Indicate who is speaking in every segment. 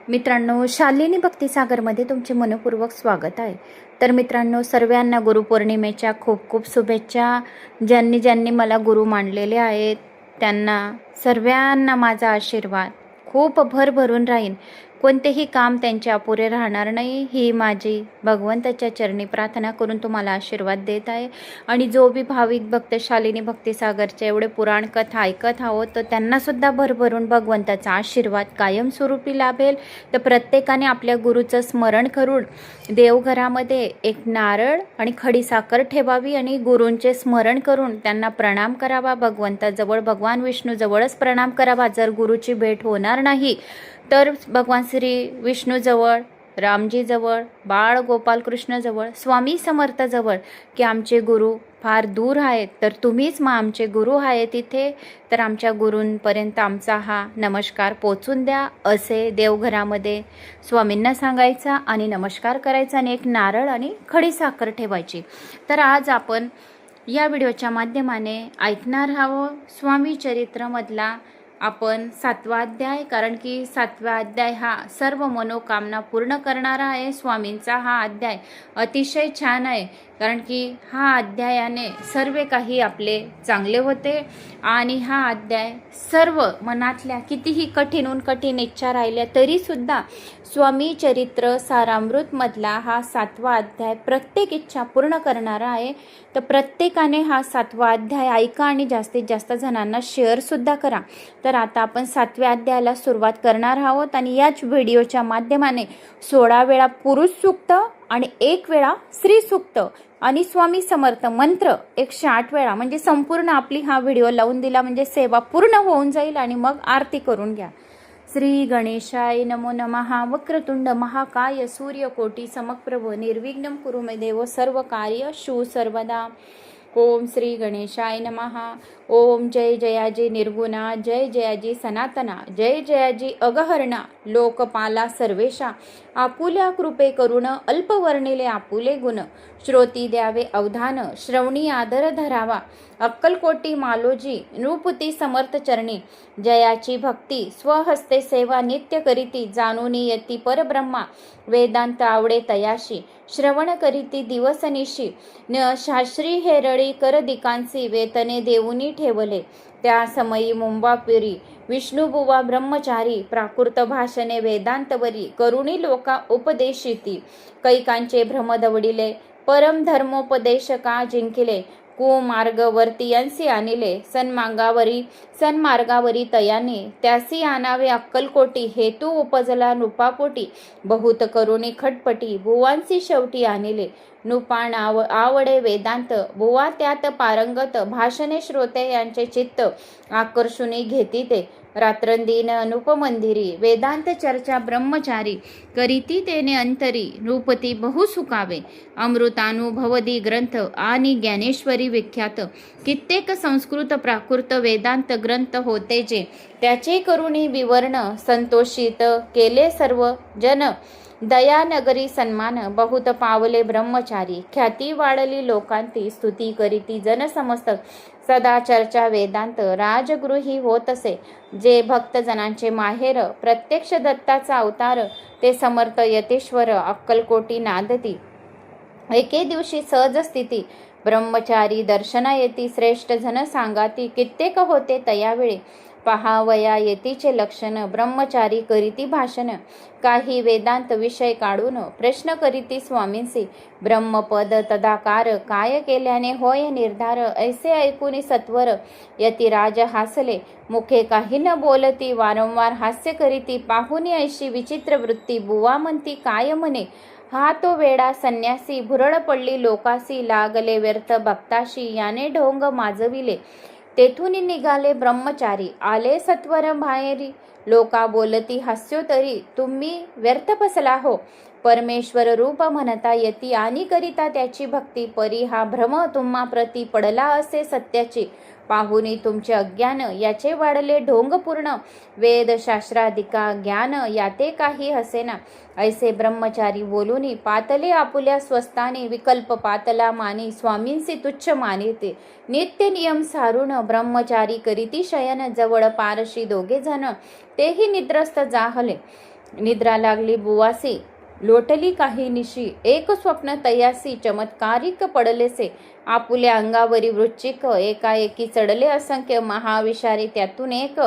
Speaker 1: मित्रांनो, शालिनी भक्तिसागरमध्ये तुमचे मनपूर्वक स्वागत आहे. तर मित्रांनो, सर्वांना गुरुपौर्णिमेच्या खूप खूप शुभेच्छा. ज्यांनी ज्यांनी मला गुरु मानलेले आहेत त्यांना सर्वांना माझा आशीर्वाद खूप भरभरून राहील. कोणतेही काम त्यांचे अपुरे राहणार नाही, ही माझी भगवंताच्या चरणी प्रार्थना करून तुम्हाला आशीर्वाद देत आहे. आणि जो बी भाविक भक्त शालिनी भक्तिसागरचे एवढे पुराण कथा ऐकत आहोत तर त्यांनासुद्धा भरभरून भगवंताचा आशीर्वाद कायमस्वरूपी लाभेल. तर प्रत्येकाने आपल्या गुरुचं स्मरण करून देवघरामध्ये एक नारळ आणि खडीसाखर ठेवावी आणि गुरूंचे स्मरण करून त्यांना प्रणाम करावा. भगवंताजवळ, भगवान विष्णूजवळच प्रणाम करावा. जर गुरुची भेट होणार नाही तर भगवान श्री विष्णूजवळ, रामजीजवळ, बाळ गोपालकृष्णजवळ, स्वामी समर्थजवळ, की आमचे गुरु फार दूर आहेत तर तुम्हीच मग आमचे गुरु आहे तिथे, तर आमच्या गुरूंपर्यंत आमचा हा नमस्कार पोचून द्या, असे देवघरामध्ये स्वामींना सांगायचा आणि नमस्कार करायचा आणि एक नारळ आणि खडीसाखर ठेवायची. तर आज आपण या व्हिडिओच्या माध्यमाने ऐकणार आहोत स्वामी चरित्रमधला आपण 7वा अध्याय. कारण की 7वा अध्याय हा सर्व मनोकामना पूर्ण करणारा आहे. स्वामींचा हा अध्याय अतिशय छान आहे, कारण की हा अध्यायाने सर्व काही आपले चांगले होते. आणि हा अध्याय सर्व मनातल्या कितीही कठीणहून कठीण इच्छा राहिल्या तरीसुद्धा स्वामी चरित्र सारामृतमधला हा 7वा अध्याय प्रत्येक इच्छा पूर्ण करणारा आहे. तर प्रत्येकाने हा 7वा अध्याय ऐका आणि जास्तीत जास्त जणांना शेअरसुद्धा करा. तर आता आपण 7व्या अध्यायाला सुरुवात करणार आहोत आणि याच व्हिडिओच्या माध्यमाने 16 वेळा पुरुष सूक्त आणि 1 वेळा स्त्री सूक्त आणि स्वामी समर्थ मंत्र 108 वेळा, म्हणजे संपूर्ण आपली हा व्हिडिओ लावून दिला म्हणजे सेवा पूर्ण होऊन जाईल. आणि मग आरती करून घ्या. श्री गणेशाय नमो नमः. वक्रतुंड महाकाय सूर्यकोटी समप्रभ निर्विघ्नं कुरु मे देव सर्व कार्य शू सर्वदा. ओम श्री गणेशाय नमः. ओम जय जयाजी निर्गुणा, जय जयाजी सनातना, जय जयाजी अगहरणा, लोकपाला सर्वेशा, आपुल्या कृपे करुण अल्पवर्णिले आपुले गुण, श्रोती द्यावे अवधान, श्रवणी आदर धरावा, अक्कलकोटी मालोजी नृपुती समर्थ चरणी, जयाची भक्ती स्वहस्ते सेवा नित्य करीती, जाणूनी यती परब्रह्मा वेदांत आवडे तयाशी, श्रवण करीती दिवसनिशी, शास्त्री हेरळी कर दिकांसी, वेतने देऊनी ठेवले, त्या समयी मुंबापुरी विष्णुबुवा ब्रह्मचारी, प्राकृत भाषणे वेदांतवरी, करुणी लोका उपदेशिती, कैकांचे भ्रम दवडिले, परम धर्मोपदेशका जिंकिले, कुमार्गवर्तीयांसी आणिले, सन्मार्गावरी तयाने, त्यासी आणावे अक्कलकोटी, हेतू उपजला नृपापोटी, बहुत करुणी खटपटी, बुवांसी शेवटी आणिले, नृपाण आवडे वेदांत, बुवा त्यात पारंगत, भाषणे श्रोते यांचे चित्त आकर्षुनी घेती ते, रात्रंदिन अनुपमंदिरी, वेदांत चर्चा ब्रह्मचारी, करीती तेने अंतरी, नृपती बहु सुखावे, अमृतानुभवदी ग्रंथ आणि ज्ञानेश्वरी विख्यात, कित्येक संस्कृत प्राकृत वेदांत ग्रंथ होते जे, त्याचे करुणी विवरण संतोषित केले सर्व जन, दयानगरी सन्मान बहुत पावले ब्रह्मचारी, ख्याती वाढली लोकांती, स्तुती करीती जन समस्त, सदा चर्चा वेदांत राजगृही होत असे, जे भक्तजनांचे माहेर, प्रत्यक्ष दत्ताचा अवतार, ते समर्थ यतेश्वर अक्कलकोटी नांदती, एके दिवशी सहज स्थिती, ब्रह्मचारी दर्शना येती, श्रेष्ठ जन सांगाती, कित्येक होते तयावेळी, पहावया येतीचे लक्षण, ब्रह्मचारी करीती भाषण, काही वेदांत विषय काढून, प्रश्न करीती स्वामींसी, ब्रह्मपद तदाकार, काय केल्याने होय निर्धार, ऐसे ऐकूनी सत्वर, यतिराज हासले, मुखे काही न बोलती, वारंवार हास्य करीती, पाहुनी ऐशी विचित्र वृत्ती, बुवा म्हणती काय म्हणे, हा तो वेडा संन्यासी, भुरळ पडली लोकासी, लागले व्यर्थ भक्ताशी, याने ढोंग माजविले, तेथून निघाले ब्रह्मचारी, आले सत्वर बाहेरी, लोका बोलती हास्योतरी, तुम्ही व्यर्थ फसला हो, परमेश्वर रूप म्हणता येती, आणि करिता त्याची भक्ती, परी हा भ्रम तुम्हा प्रती पडला असे सत्याची, पाहुनी तुमचे अज्ञान, याचे वाढले ढोंग पूर्ण, वेदशास्त्राधिका ज्ञान, याते काही हसेना, ऐसे ब्रह्मचारी बोलूनी, पातले आपुल्या स्वस्तानी, विकल्प पातला मानी, स्वामींसी तुच्छ मानिते, नित्य नियम सारून, ब्रह्मचारी करीती शयन, जवळ पारशी दोघे जण, तेही निद्रस्त जाहले, निद्रा लागली बुवासी, लोटली काही निशी, एक स्वप्न तयासी, चमत्कारिक पडलेसे, आपुल्या अंगावरी वृश्चिक, एकाएकी चढले असंख्य महाविषारी, त्यातून एक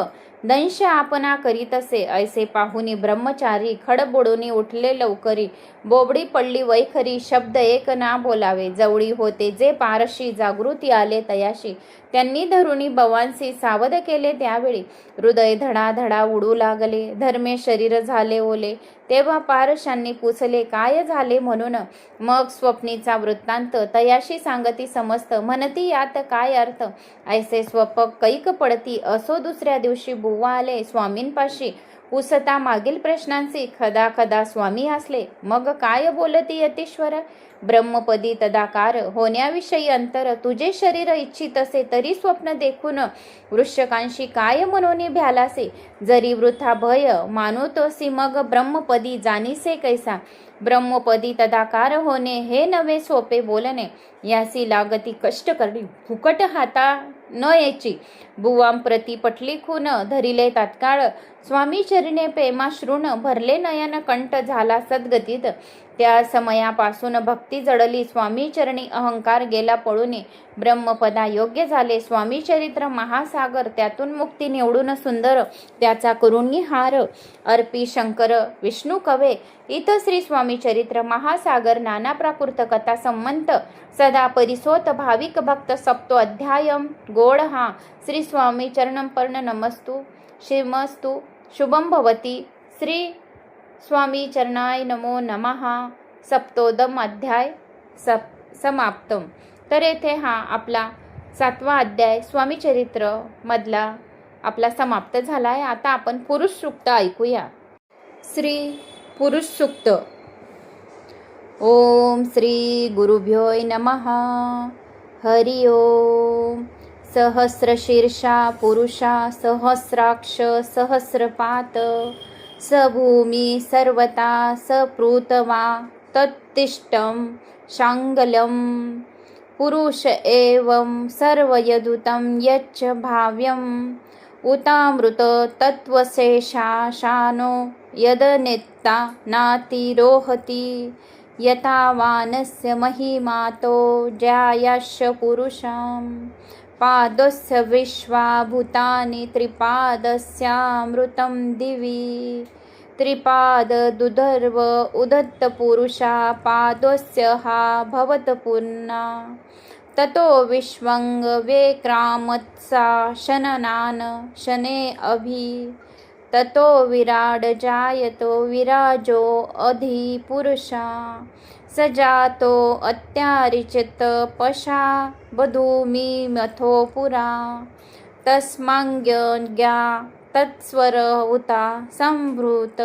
Speaker 1: दंश आपणा करीतसे, ऐसे पाहुनी ब्रह्मचारी, खडबोडूनी उठले लवकरी, बोबडी पडली वैखरी, शब्द एक ना बोलावे, जवळी होते जे पारशी, जागृती आले तयाशी, त्यांनी धरुणी बवांसी, सावध केले त्यावेळी, हृदय धडाधडा उडू लागले, धर्मे शरीर झाले ओले, तेव्हा पारशांनी पुसले काय झाले म्हणून, मग स्वप्नीचा वृत्तांत तयाशी सांगती समस्त, म्हणती यात काय अर्थ, ऐसे स्वपक कैक पडती, असो दुसऱ्या दिवशी बुवा आले स्वामींपाशी, पुसता मागील प्रश्नांची, खदा खदा स्वामी हसले, मग काय बोलती यतीश्वर, ब्रह्मपदी तदाकार होण्याविषयी अंतर, तुझे शरीर इच्छित असे तरी स्वप्न देखून, वृश्चकांशी काय म्हणून भ्यालासे, जरी वृथा भय मानुतोसी, मग ब्रह्मपदी जाणीसे कैसा, ब्रह्मपदी तदाकार होणे हे नवे सोपे बोलणे, यासी लागती कष्ट करणी, फुकट हाता न याची, बुवां प्रती पटली खून, धरिले तात्काळ स्वामी चरणे प्रेमाश्रून, भरले नयन कंठ झाला सद्गतीत, त्या समयापासून भक्ती जडली स्वामी चरणी, अहंकार गेला पळूने, ब्रह्मपदा योग्य झाले स्वामी चरित्र महासागर, त्यातून मुक्ती निवडून सुंदर, त्याचा करुणी हार अर्पी शंकर विष्णू कवे, इथ श्री स्वामी चरित्र महासागर, नाना प्राकृत कथा संमंत, सदा परिसोत भाविक भक्त, सप्तो अध्याय गोड हा, श्री स्वामी चरणं पर्ण नमस्तु श्रीमस्तु शुभम भवती, श्री स्वामी चरणाय नमो नमः. सप्तोदम अध्याय समाप्तम. तर येथे हा आपला 7वा अध्याय स्वामी चरित्र मधला आपला समाप्त झाला आहे. आता आपण पुरुष सूक्त ऐकूया. श्री पुरुष सूक्त. ओम श्री गुरुभ्यो नमः. हरि ओम. सहस्रशीर्षा पुरुषा सहस्राक्ष सहस्रपात सभूमी सर्वता सप्रूतवा तत्तिष्ठं शांगलं पुरुष एवं सर्वयदुतं यच्च भाव्यं उतामृत तत्वशेषाशानो यदनित्ता नातिरोहति यतावानस्य महिमातो ज्यायाश्च पुरुषां पादस्य विश्वाभूतानि त्रिपादस्यामृतं दिवि त्रिपाद दुधर्व उदत्त पुरुषा पादस्य हा भवत पुन्ना ततो विश्वंग वेक्रामत्सा शननान शने अभि ततो विराड जायतो विराजो अधि पुरुषा सजातो अत्यारिचित पशा बधूमि मथो पुरा तस्माज्ञा तत्स्वर उता संभृत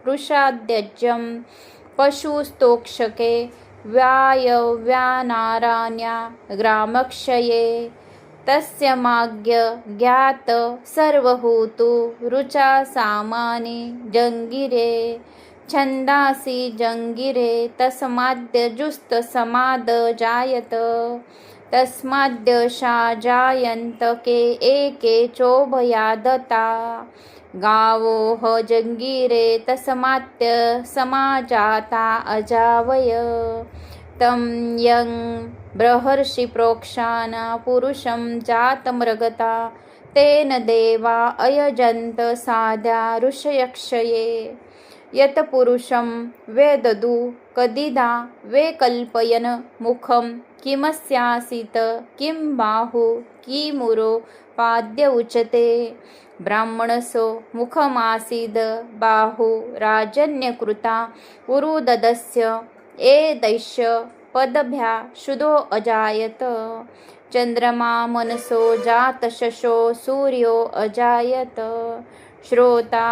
Speaker 1: वृषाद्यज्यं पशुस्तोक्षके व्यायव्यानाराण्या ग्रामक्षये तस्य माज्ञ ज्ञात सर्वहूतु रुचा सामानि जंगिरे छंदासी जंगिरे तस्माद्यजुस्त समाद जायत तस्माद्यशा जायन्त के एके चोभयादता गावोह जंगिरे तस्मात्य समाजाता अजावय तं यं बृहर्षि प्रोक्षान पुरुषं जातमृगता तेन देवा अयजन्त साध्या ऋषयक्षये यत पुरुषं वेददु कदिदा वे कल्पयन मुखं किमस्यासीत किं बाहु किमुरो पाद्य उच्यते ब्राह्मणसो मुखमासीद बाहु राजन्यकृता उरुददस्य एदैश्य पदभ्या शुद्धो अजायत चंद्रमा मनसो जातशशो सूर्यो अजायत श्रोता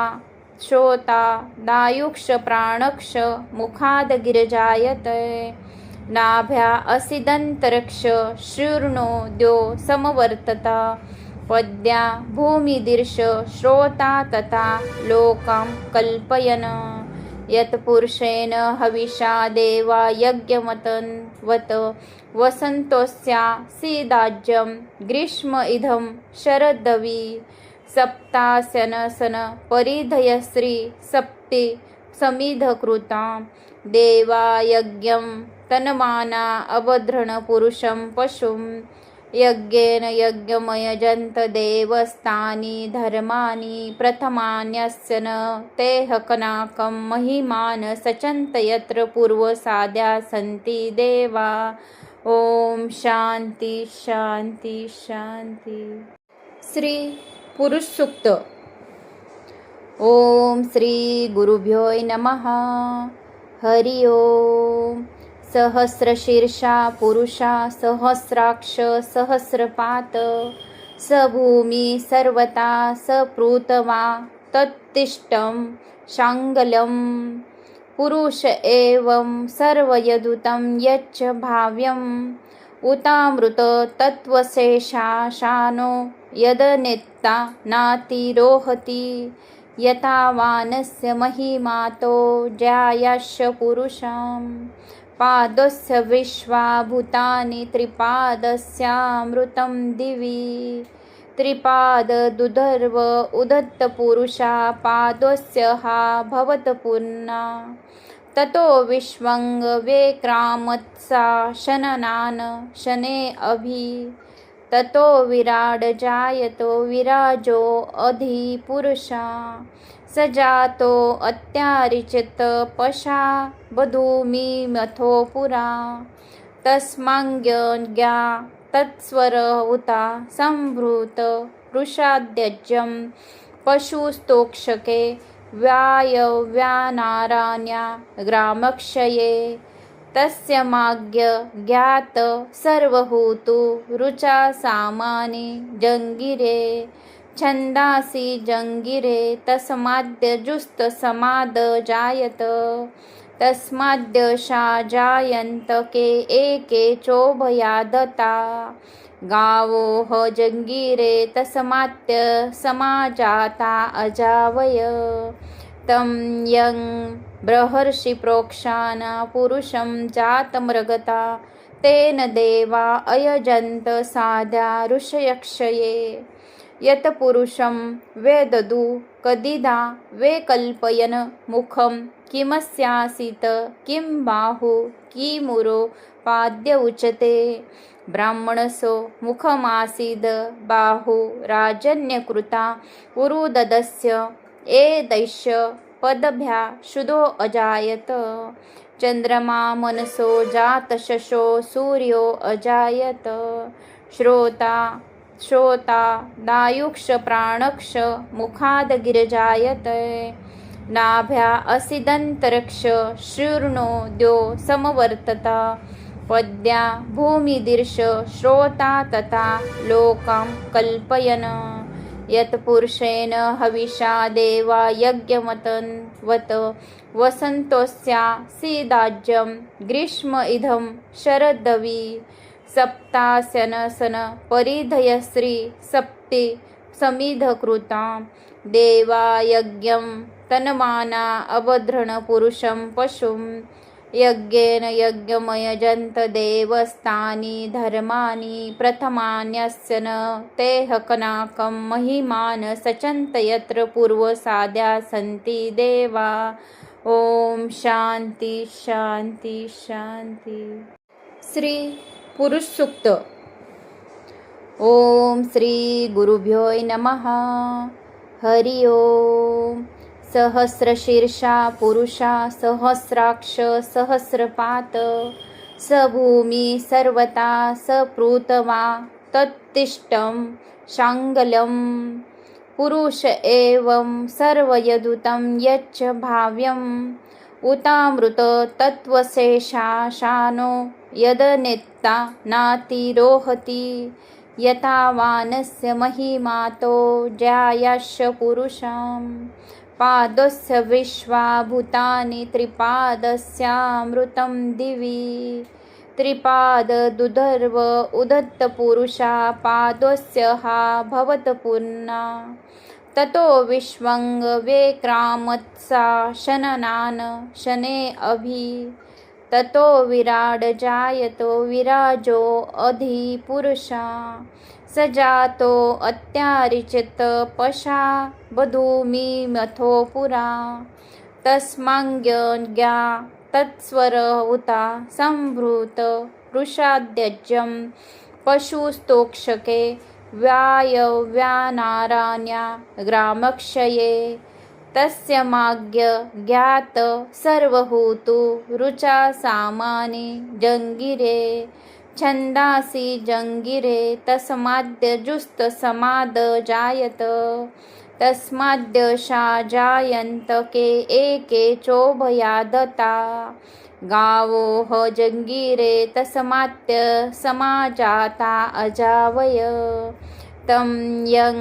Speaker 1: दायुक्ष प्राणक्ष मुखाद गिरजायत नाभ्या असिदंतरक्ष शूर्णो द्यो समवर्तता पद्या भूमिदीर्ष श्रोता तथा लोकां कल्पयन यत पुरुषेण हविषा देवा यज्ञमतन्वत वसन्तोस्या सीदाज्यं ग्रीष्म इदं शरदवि सप्तासन परिधयश्री सप्ति समिधकृतां देवा यज्ञं तन्माना अबध्रण पुरुषं पशुं यज्ञेन यज्ञमयजन्त देवस्तानि धर्माणि प्रथमान्यस्य न ते हकनाकं महिमान सचन्त यत्र पूर्वसाद्या सन्ति देवा। ओम शांती शांती शांती। श्री पुरुष सूक्त। ओम श्री गुरुभ्यो नमः। हरि ओम। सहस्रशीर्षा पुरुषा सहस्राक्ष सहस्रपात स भूमि सर्वता सपृतवा तत्तिष्ठं शाङ्गलं पुरुष एवं सर्वयदुतं यच्च भाव्यम् उतामृत तत्त्वशेषाशानो यदनेत्ता नातिरोहति यथावानस्य महिमातो ज्यायाश्च पुरुषां पादस्य विश्वा भूतानि त्रिपादस्यामृतं दिवि त्रिपाद दुधर्व उदत्त पुरुषा पादस्य हा भवत पुन्ना ततो विश्वंग वेक्रामत्सा शननान शने अभि ततो विराड जायतो विराजो अधि पुरुषा सजातो अत्यारिचित पशा बधूमि मथो पुरा तस्माज्ञा तत्स्वर उता संभृत वृषाद्यज्यं पशुस्तोक्षके व्यायव्यानाराण्या ग्रामक्षये तस्य माज्ञ ज्ञात सर्वहूतु रुचा सामानि जंगिरे छन्दासि जंगिरे तस्माद्यजुस्त समाद जायत तस्माद्यशा जायन्त के एके चोभयादता गावो ह जंगिरे तस्मात्य समाजाता अजावय तं यं बृहर्षि प्रोक्षान पुरुषं जातमृगता तेन देवा अयजन्त साध्या ऋषयक्षये यत पुरुषं वेददु कदिदा वेकल्पयन मुखं किमस्यासीत किं बाहु किमुरो पाद्य उच्यते ब्राह्मणसो मुखमासीद बाहु राजन्यकृता उरुददस्य एदैश्य पदभ्या शुद्धो अजायत चंद्रमा मनसो जातशशो सूर्यो अजायत श्रोता दायुक्ष प्राणक्ष मुखाद गिरजायत नाभ्या असिदन्तरिक्ष शूर्णो द्यो समवर्तता पद्या भूमिदीर्ष श्रोता तथा लोकां कल्पयन यत्पुरुषेण हविषा देवा यज्ञमतन्वत वसन्तोऽस्या सीदाज्यं ग्रीष्म इदं शरदवि सप्तासन परिधयश्री सप्ति समिधकृतां देवा यज्ञं तन्माना अबध्रण पुरुषं पशुं यज्ञेन यज्ञमयजन्त देवस्तानि धर्माणि प्रथमान्यस्य न ते हकनाकं महिमान सचन्त यत्र पूर्वसाद्या सन्ति देवा। ओम शांती शांती शांती। श्री पुरुष सूक्त। ओम श्री गुरुभ्यो नमः। हरि ओम। सहस्रशीर्षा पुरुषा सहस्राक्ष सहस्रपात स भूमि सर्वता सपृतवा तत्तिष्ठं शाङ्गलं पुरुष एवं सर्वयदुतं यच्च भाव्यम् उतामृत तत्त्वशेषाशानो यदनेत्ता नातिरोहति यथावानस्य महिमातो ज्यायाश्च पुरुषां पादस्य विश्वा भूतानि त्रिपादस्यामृतं दिवि त्रिपाद दुधर्व उदत्त पुरुषा पादस्य हा भवत पुन्ना ततो विश्वंग वेक्रामत्सा शननान शने अभि ततो विराड जायतो विराजो अधि पुरुषा सजातो अत्यारिचित पशा बधूमि मथो पुरा तस्माज्ञा तत्स्वर उता संभृत वृषाद्यज्यं पशुस्तोक्षके व्यायव्यानाराण्या ग्रामक्षये तस्य माज्ञ ज्ञात सर्वहूतु रुचा सामानि जंगिरे छंदासि जंगिरे तस्माद्यजुस्त समाद जायत तस्माद्यशा जायन्त के एके चोभयादता गावो ह जंगिरे तस्मात्य समाजाता अजावय तं यं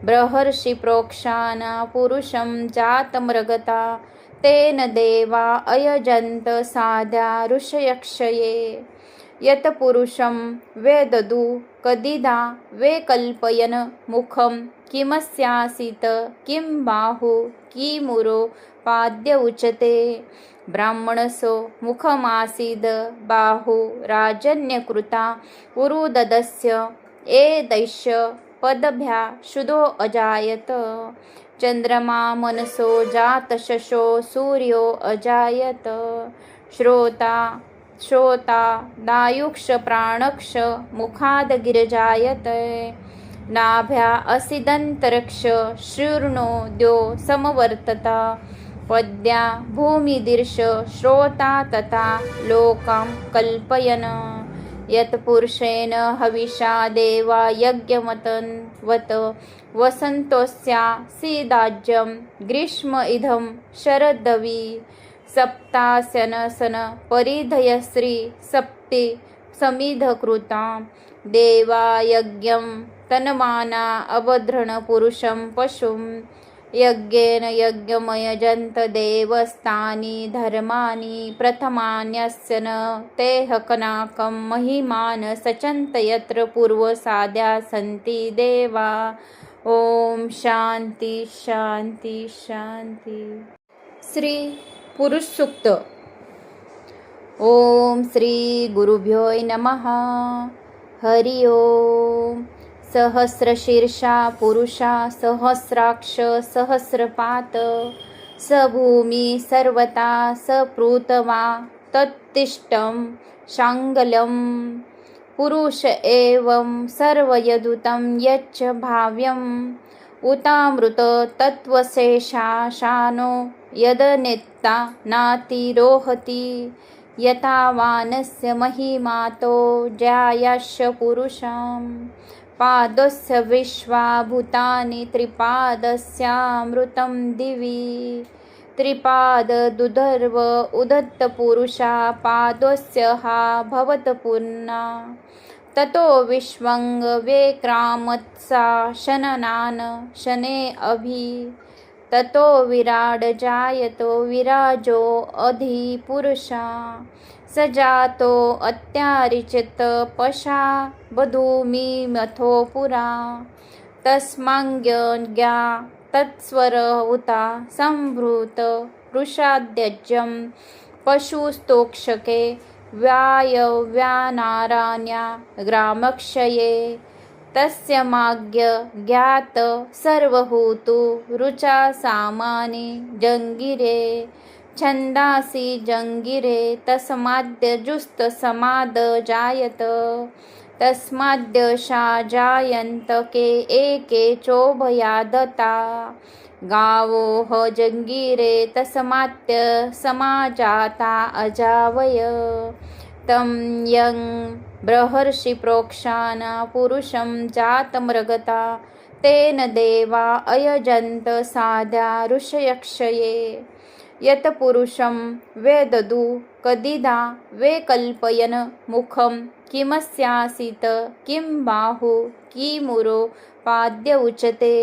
Speaker 1: बृहर्षि प्रोक्षान पुरुषं जातमृगता तेन देवा अयजन्त साध्या ऋषयक्षये यत पुरुषं वेददु कदिदा वे कल्पयन मुखं किमस्यासीत किं बाहु किमुरो पाद्य उचते ब्राह्मणसो मुखमासीद बाहु राजन्यकृता उरुददस्य एदैश्य पदभ्या शुदो अजायत चंद्रमा मनसो जातशशो सूर्यो अजायत श्रोता दायुक्ष प्राणक्ष मुखाद गिरजायत नाभ्या असिदन्तरिक्ष शूर्णो द्यो समवर्तता पद्या भूमिदीर्ष श्रोता तथा लोकां कल्पयन यत्पुरुषेण हविषा देवा यज्ञमतन्वत वसन्तोऽस्यासीदाज्यं ग्रीष्म इदं शरदवी सप्तासन परिधयश्री सप्ति समिधकृतां देवा यज्ञं तन्माना अभद्रण पुरुषं पशुं यज्ञेन यज्ञमयजन्त देवस्तानि धर्माणि प्रथमान्यस्य न ते हकनाकं महिमान सचन्त यत्र पूर्वसाद्या सन्ति देवा। ओम शांती शांती शांती। श्री पुरुष सूक्त। ओम श्री गुरुभ्यो नमः। हरि ओम। सहस्रशीर्षा पुरुषा सहस्राक्ष सहस्रपात स भूमि सर्वता सपृथ्वा तत्तिष्ठं शाङ्गलं पुरुष एवं सर्वयदुतं यच्च भाव्यम् उतामृत तत्त्वशेषाशानो यदनेत्ता नातिरोहति यथा वानस्य महिमातो जायाश्च पुरुषां पादस्य विश्वा भूतानि त्रिपादस्यामृतं दिवि त्रिपाद दुधर्व उदत्त पुरुषा पादस्य हा भवत पुन्ना ततो विश्वंग वेक्रामत्सा शननान शने अभि ततो विराड जायतो विराजो अधि पुरुषा सजातो अत्यारिचित पशा बधूमि मथो पुरा तस्माज्ञा तत्स्वर उता संभृत वृषाद्यज्यं पशुस्तोक्षके व्यायव्यानाराण्या ग्रामक्षये तस्य माज्ञ ज्ञात सर्वहूतु रुचा सामानि जंगिरे छंदासि जंगिरे तस्माद्यजुस्त समाद जायत तस्माद्यशा जायन्त के एके चोभयादता गावो ह जंगिरे तस्मात्य समाजाता अजावय तं यं बृहर्षि प्रोक्षान पुरुषं जातमृगता तेन देवा अयजन्त साध्या ऋषयक्षये यत पुरुषं वेददु कदिदा वे कल्पयन मुखं किमस्यासीत किं बाहु किमुरो पाद्य उचते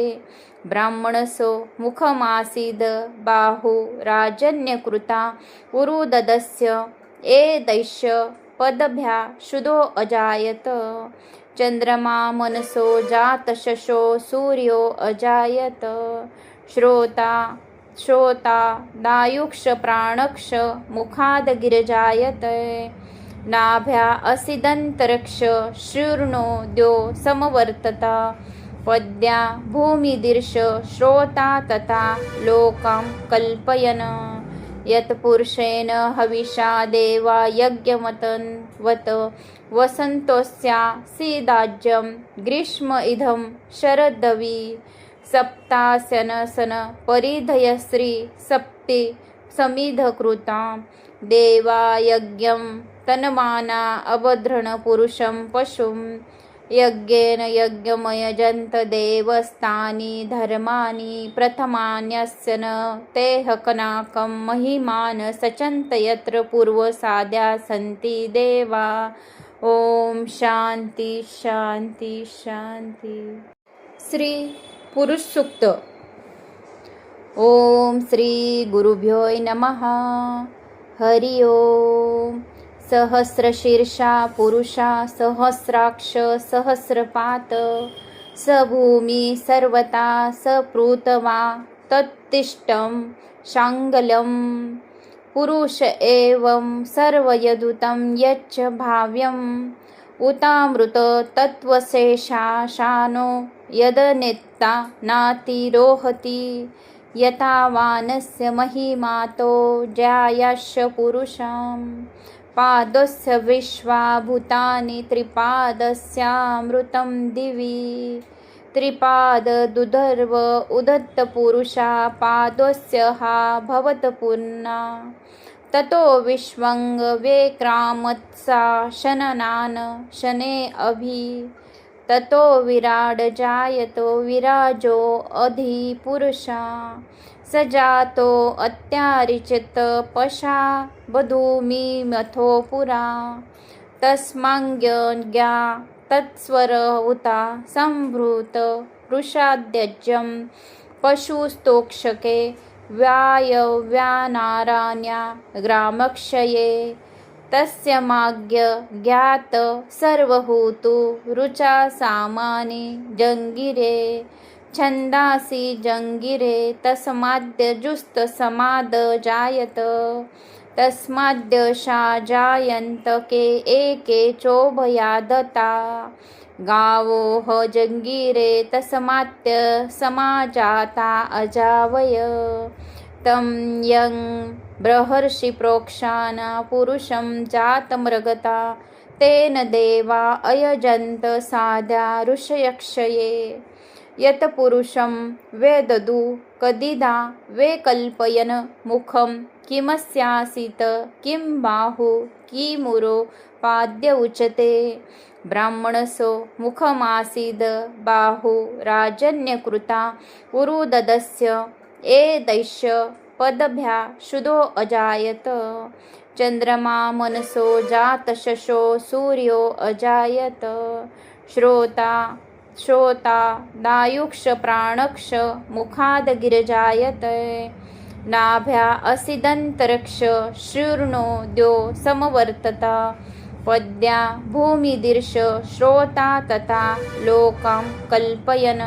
Speaker 1: ब्राह्मणसो मुखमासीद बाहु राजन्यकृता उरुददस्य एदैश्य पदभ्या शुदो अजायत चंद्रमा मनसो जातशशो सूर्यो अजायत श्रोता दायुक्ष प्राणक्ष मुखाद गिरजायत नाभ्या असिदन्तरिक्ष शूर्णो द्यो समवर्तता पद्या भूमिदीर्ष श्रोता तथा लोकां कल्पयन् यत्पुरुषेण हविषा देवा यज्ञमतन्वत् वसन्तोऽस्यासीदाज्यं ग्रीष्म इदं शरदवी सप्तास्यनसन परिधयश्री सप्ति समिधकृतां देवा यज्ञं तन्माना अभद्रण पुरुषं पशुं यज्ञेन यज्ञमयजन्त देवस्तानि धर्माणि प्रथमान्यस्य न ते हकनाकं महिमान सचन्त यत्र पूर्वसाद्या सन्ति देवा। ओम शांती शांती शांती। श्री पुरुष सूक्त। ओम श्री गुरुभ्यो नमः। हरि ओम। सहस्रशीर्षा पुरुषा सहस्राक्ष सहस्रपात स भूमि सर्वता सपृथ्वा तत्तिष्ठं शाङ्गलं पुरुष एवं सर्वयदुतं यच्च भाव्यम् उतामृत तत्त्वशेषाशानो यदनेत्ता नातिरोहति यथावानस्य महिमातो जायास्य पुरुषां पादस्य विश्वा भूतानि त्रिपादस्यामृतं दिवि त्रिपाद दुधर्व उदत्तपुरुषा पादस्य हा भवतपूर्णा ततो विश्वंग वेक्रामत्सा शननान शने अभि ततो विराड जायतो विराजो अधि पुरुषा सजातो अत्यारिचित पशा बधूमि मथो पुरा तस्माज्ञा तत्स्वर उता संभृत वृषाद्यज्यं पशुस्तोक्षके व्यायव्यानाराण्या ग्रामक्षये तस्य माज्ञ ज्ञात सर्वहूतु रुचा सामानि जङ्गिरे छन्दासि जङ्गिरे तस्माद्यजुस्त समाद जायत तस्माद्यशा जायन्त के एके चोभयादता गावो ह जङ्गिरे तस्मात् समाजाता अजावय तं यं बृहर्षि प्रोक्षान पुरुषं जातमृगता तेन देवा अयजन्त साध्या ऋषयक्षये यत् पुरुषं वेददु कदिदा वेकल्पयन् मुखं किमस्यासीत किं बाहु किमुरो पाद्य उच्यते ब्राह्मणसो मुखमासीद बाहु राजन्यकृता उरुददस्य एदैश्य पदभ्या शुद्धो अजायत चन्द्रमा मनसो जातशशो सूर्यो अजायत श्रोता दायुक्ष प्राणक्ष मुखाद गिरजायत नाभ्या असिदन्तरिक्ष शूर्णो द्यो समवर्तता पद्या भूमिदीर्ष श्रोता तथा लोकां कल्पयन्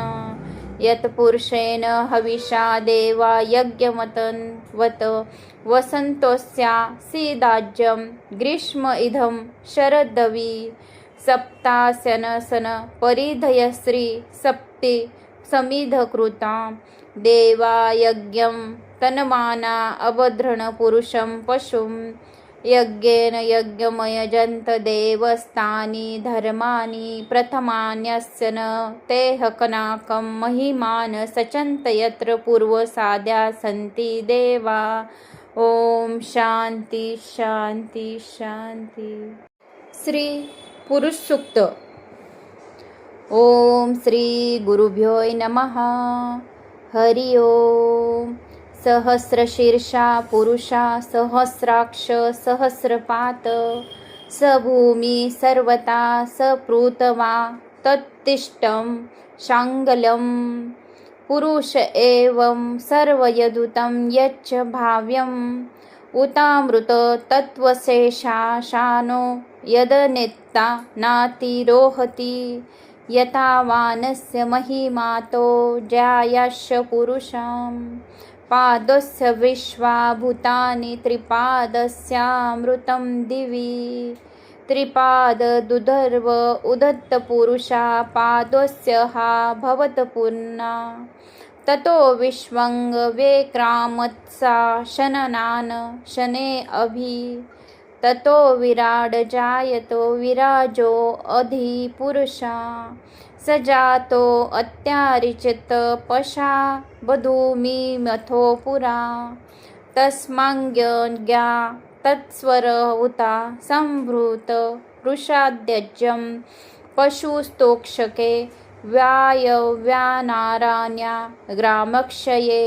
Speaker 1: यत्पुरुषेण हविषा देवा यज्ञमतन्वत् वसन्तोऽस्यासीदाज्यं ग्रीष्म इदं शरदवी सप्तास्यनसन परिधयश्री सप्ति समिधकृतां देवा यज्ञं तन्माना अभद्रण पुरुषं पशुं यज्ञेन यज्ञमयजन्त देवस्तानि धर्माणि प्रथमान्यस्य न ते हकनाकं महिमान सचन्त यत्र पूर्वसाद्या सन्ति देवा। ओम शांती शांती शांती। श्री पुरुष सूक्त। ओम श्री गुरुभ्यो नमः। हरि ओम। सहस्रशीर्षा पुरुषा सहस्राक्ष सहस्रपात स भूमि सर्वता सपृथ्वा तत्तिष्ठं शाङ्गलं पुरुष एवं सर्वयदुतं यच्च भाव्यम् उतामृत तत्त्वशेषाशानो यदनेत्ता नातिरोहति यथावानस्य महिमातो जायास्य पुरुषां पादस्य विश्वा भूतानि त्रिपादस्यामृतं दिवि त्रिपाद दुधर्व उदत्त पुरुषा पादोस्य हा भवत पुन्ना ततो विश्वंग वेक्रामत्सा शननान शने अभि ततो विराड जायतो विराजो अधि पुरुषा सजातो अत्यारिचित पशा बधूमी मथो पुरा तस्माज्ञा तत्स्वर उता संभृत वृषाद्यज्यं पशुस्तोक्षके व्यायव्यानाराण्या ग्रामक्षये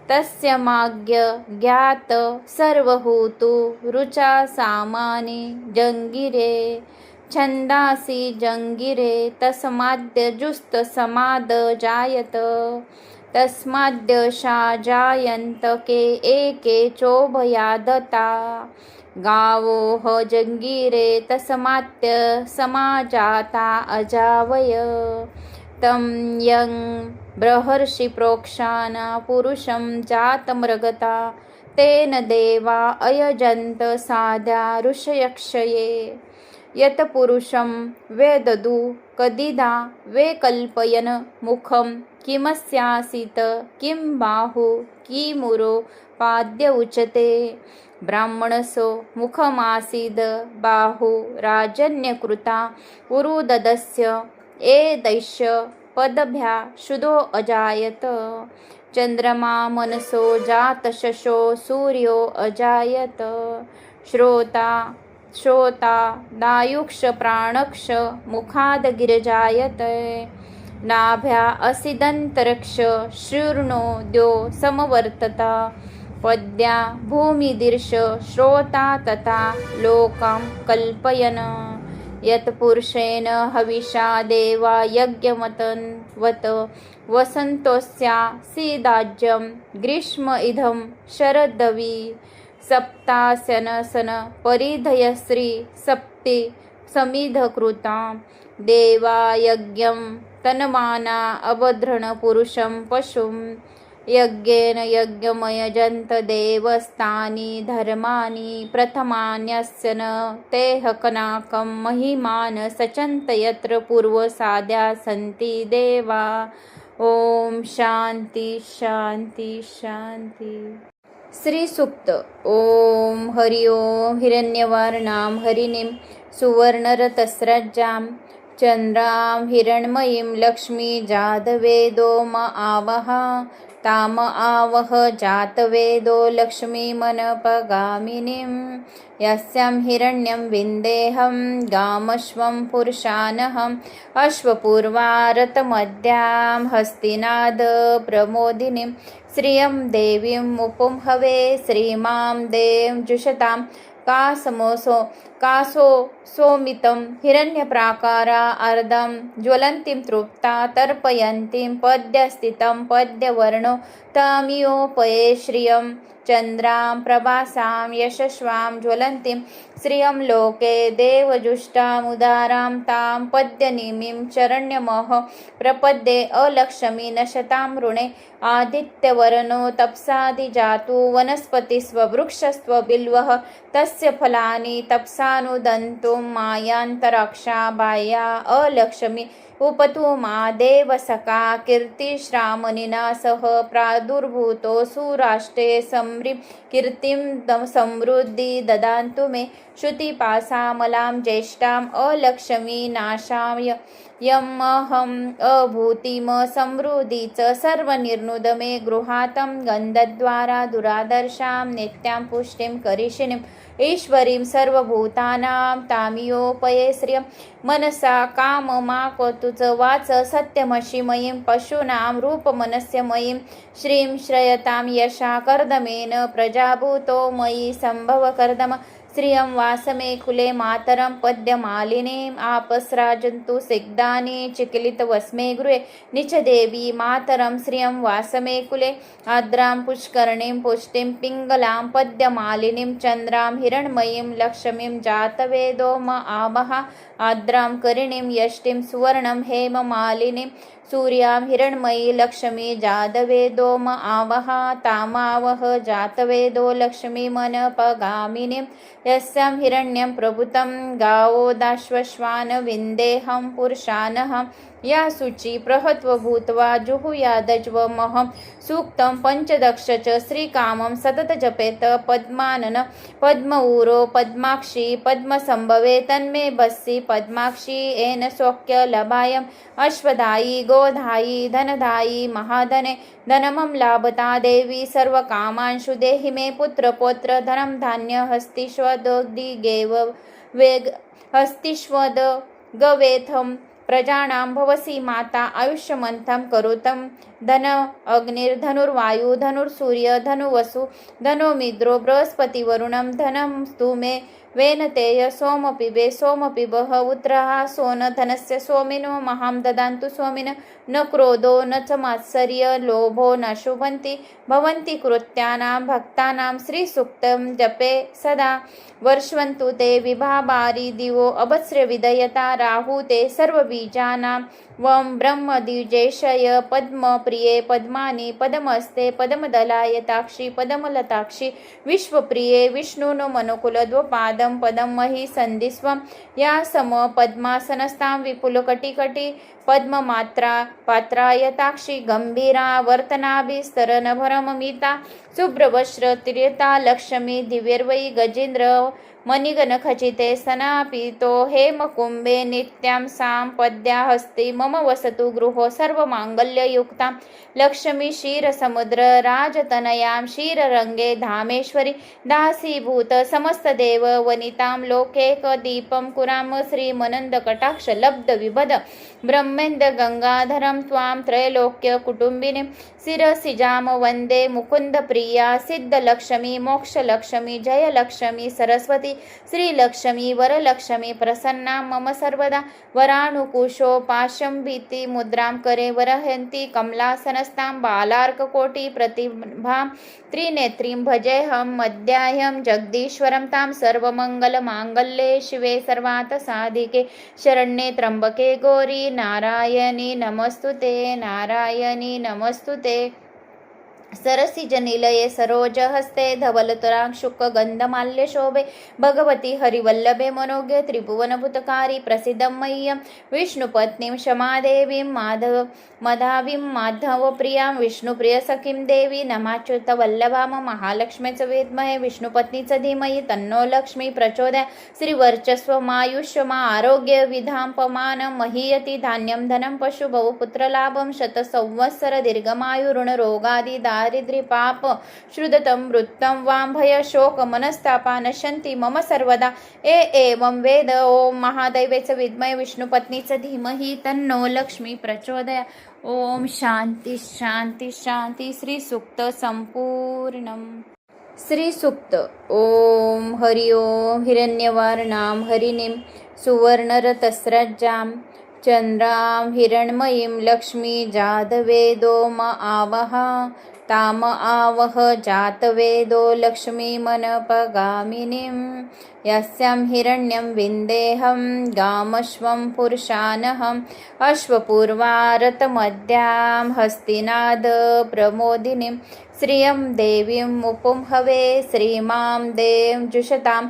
Speaker 1: तस्य माज्ञ ज्ञात सर्वहूतु रुचा सामानि जंगिरे छंदासी जंगिरे तस्माद्यजुस्त समाद जायत तस्माद्यशा जायन्त के एके चोभयादता गावो ह जंगिरे तस्मात्य समाजाता अजावय तं यं बृहर्षि प्रोक्षाना पुरुषं जातमृगता तेन देवा अयजन्त साध्या ऋषयक्षये यत पुरुषं वेददु कदिदा वेकल्पयन मुखं किमस्यासीत किं बाहु किमुरो पाद्य उचते ब्राह्मणसो मुखमासीद बाहु राजन्यकृता उरुददस्य ए दैश्य पदभ्या शुदो अजायत चंद्रमा मनसो जातशशो सूर्यो अजायत श्रोता दायुक्ष प्राणक्ष मुखाद गिरजायत नाभ्या असिदंतरक्ष शूर्णो द्यो समवर्तता पद्या भूमिदीर्ष श्रोता तथा लोकां कल्पयन यत्पुरुषेण हविषा देवा यज्ञमतन्वत वसन्तोस्या सीदाज्यं ग्रीष्म इदं शरदवी सप्तासन परिधयश्री सप्ति समिधकृतां देवा यज्ञं तन्माना अभद्रण पुरुषं पशुं यज्ञेन यज्ञमयजन्त देवस्तानि धर्माणि प्रथमान्यस्य न ते हकनाकं महिमान सचन्त यत्र पूर्वसाद्या सन्ति देवा ओम शांती शांती शांती। श्री सूक्त ओम हरि ओम हिरण्यवर्णां हरिणीं सुवर्णरतस्रज्जां चंद्रां हिरण्मयीं लक्ष्मी जातवेदो म आवह ताम आवह जातवेदो लक्ष्मीमनपगामिनीं यस्यां हिरण्यं विन्देहं गामश्वं पुरुषानहम् अश्वपूर्वारतमद्यां हस्तिनाद प्रमोदिनीं श्रियं देवीं मुपुं हवे श्रीमां देव जुषतां कासो सोमितं हिरण्यप्राकारा अर्धं ज्वलन्तीं तृप्ता तर्पयन्तीं पद्यस्थितं पद्यवर्णो तामियोपये श्रियं चन्द्रां प्रभासां यशस्वां ज्वलन्तीं श्रियं लोके देवजुष्टामुदारां तां पद्यनिमिं चरण्यमः प्रपद्ये अलक्ष्मी नशतां ऋणे आदित्यवर्णो तपसादिजातु वनस्पतिस्ववृक्षस्व बिल्वः तस्य फलानि तपसानुदन्तुं मायान्तराक्षा बाह्या अलक्ष्मी उपतु मा देवसखा कीर्तिश्रामणिना सह प्रादुर्भूतो सुराष्ट्रे समृं कीर्तिं समृद्धि ददान्तु मे श्रुतिपासामलां ज्येष्ठाम् अलक्ष्मी नाशाय यमहम् अभूतिम समृद्धि च सर्वनिर्नुद मे गृहातं गन्धद्वारा दुरादर्शां नित्यां पुष्टिं करिष्यिनीं ईश्वरीं सर्वभूतानां तामियोपये श्रियं मनसा काममाकतु च वाच सत्यमशिमयीं पशूनां रूपमनस्यमयीं श्रीं श्रयतां यशा कर्दमेन प्रजाभूतो मयि सम्भव कर्दम श्रियं वासमे कुले मातरं पद्यमालिनीम् आपस्राजन्तु सिग्धानि चिकिलितवस्मे गृहे निचदेवी मातरं श्रियं वासमे कुले आद्रां पुष्करणीं पुष्टिं पिङ्गलां पद्यमालिनीं चन्द्रां हिरण्मयीं लक्ष्मीं जातवेदो म आमः आद्रां करिणीं यष्टिं सुवर्णं हेममालिनीं सूर्यां हिरण्मयी लक्ष्मी जातवेदोम आवहा तामावह जातवेदो लक्ष्मी मनपगामिनीं यस्यां हिरण्यं प्रभुतं गावो दाश्वश्वान विन्देहं पुरुषानहं या शुचि प्रहत्व भूत्वा जुहुयादज्वमहं सूक्तं पंचदक्ष च श्रीकामं सतत जपेत पद्मानन पद्म उरो पद्माक्षी पद्मसंभवे तन्मे बस्सी पद्माक्षी येन सौख्य लभायम् अश्वदायी गोधायी धनदायी महाधने धनमं लाभता देवी सर्वकामांशु देहि मे पुत्र पौत्र धनं धान्य हस्तिष्वदिगेव वेग हस्तिष्वद गवेथम प्रजानां भवसि माता आयुष्यमन्तं करोतं धन अग्निर्धनुर्वायु धनुर्सूर्य धनुवसु धनुमिद्रो बृहस्पति वरुणं धनं स्तु मे वेनतेय सोमपिबे सोमपिबः उत्रः सोन धनस्य सोमिनो महां ददान्तु सोमिन न क्रोधो न च मात्सर्य लोभो न शुभन्ति भवन्ति कृत्यानां भक्तानां श्रीसूक्तं जपे सदा वर्षवन्तु ते विभाबारी दिवो अभस्र विदयता राहु ते सर्वबीजानां वं ब्रह्मद्विजेशय पद्मप्रिये पद्मानि पदमस्ते पदमदलायताक्षि पदमलताक्षि विश्वप्रिये विष्णुनो मनुकुलद्वपादं पदं मही सन्धिस्वं या सम पद्मासनस्तां विपुलकटिकटि पद्ममात्रा पात्रायताक्षि गंभीरा वर्तनाभिस्तरनभरममिता शुभ्रवस्त्र तिर्यता लक्ष्मी दिव्यर्वै गजेन्द्र मणिगणखचिते सनापितो हेमकुम्भे नित्यां सां पद्या हस्ते मम वसतु गृहो सर्वमाङ्गल्ययुक्तां लक्ष्मी क्षीरसमुद्र राजतनयां क्षीररङ्गे धामेश्वरी दासीभूत समस्तदेव वनितां लोकैकदीपं कुराम श्रीमनन्दकटाक्ष लब्धविभद ब्रह्मेन्द्र गंगाधरं त्वां त्रैलोक्य कुटुम्बिनीं शिरसिजाम वन्दे मुकुन्दप्रिया सिद्धलक्ष्मी मोक्षलक्ष्मी जयलक्ष्मी सरस्वती श्रीलक्ष्मी वरलक्ष्मी प्रसन्ना मम सर्वदा वरानुकुशो पाशं भीति मुद्रां करे वरहन्ति कमलासनस्तां बालार्ककोटि प्रतिभां त्रिनेत्रीं भजेऽहं मध्याह्यं जगदीश्वरं तां सर्वमङ्गलमाङ्गल्ये शिवे सर्वार्थसाधिके शरण्ये त्र्यम्बके गौरी नारायणी नमस्तुते नारायणी नमस्तुते सरसिजनिलये सरोजहस्ते धवलतरांशुक गंधमाल्य शोभे भगवती हरिवल्लभे मनोज्ञ त्रिभुवनभूतकारी प्रसिद्धं मह्यं विष्णुपत्नीं क्षमादेवीं मधावीं माधवप्रियां विष्णुप्रियसखीं देवी नमाच्युतवल्लभां महालक्ष्मी च विद्महे विष्णुपत्नी च धीमहि तन्नो लक्ष्मी प्रचोदयात् श्रीवर्चस्वमायुष्यमा आरोग्य विधांपमानं महीयति धान्यं धनं पशु बहुपुत्रलाभं शतसंवत्सर दीर्घमायुरुणरोगादि दारिद्र्यपाप श्रुततं वृत्तं वां भय शोक मनस्तापा नश्यन्ति मम सर्वदा एवं वेद ओम महादैवेच विद्महे विष्णुपत्नीच धीमहि तन्नो लक्ष्मी प्रचोदयात् ओम शांती शांती शांती श्री सूक्त संपूर्णम श्री सूक्त ओम हरि ओम हिरण्यवर्णां हरिणीं सुवर्णरतस्रज्जां चंद्रां हिरण्मयीं लक्ष्मी जातवेदोम आवह ताम आवह जातवेदो लक्ष्मी मनपगामिनीं यस्यां हिरण्यं विन्देहं गामश्वं पुरुषानहम् अश्वपूर्वारतमद्यां हस्तिनाद प्रमोदिनीं श्रियं देवीं उपुंहवे श्रीमां दें जुषतां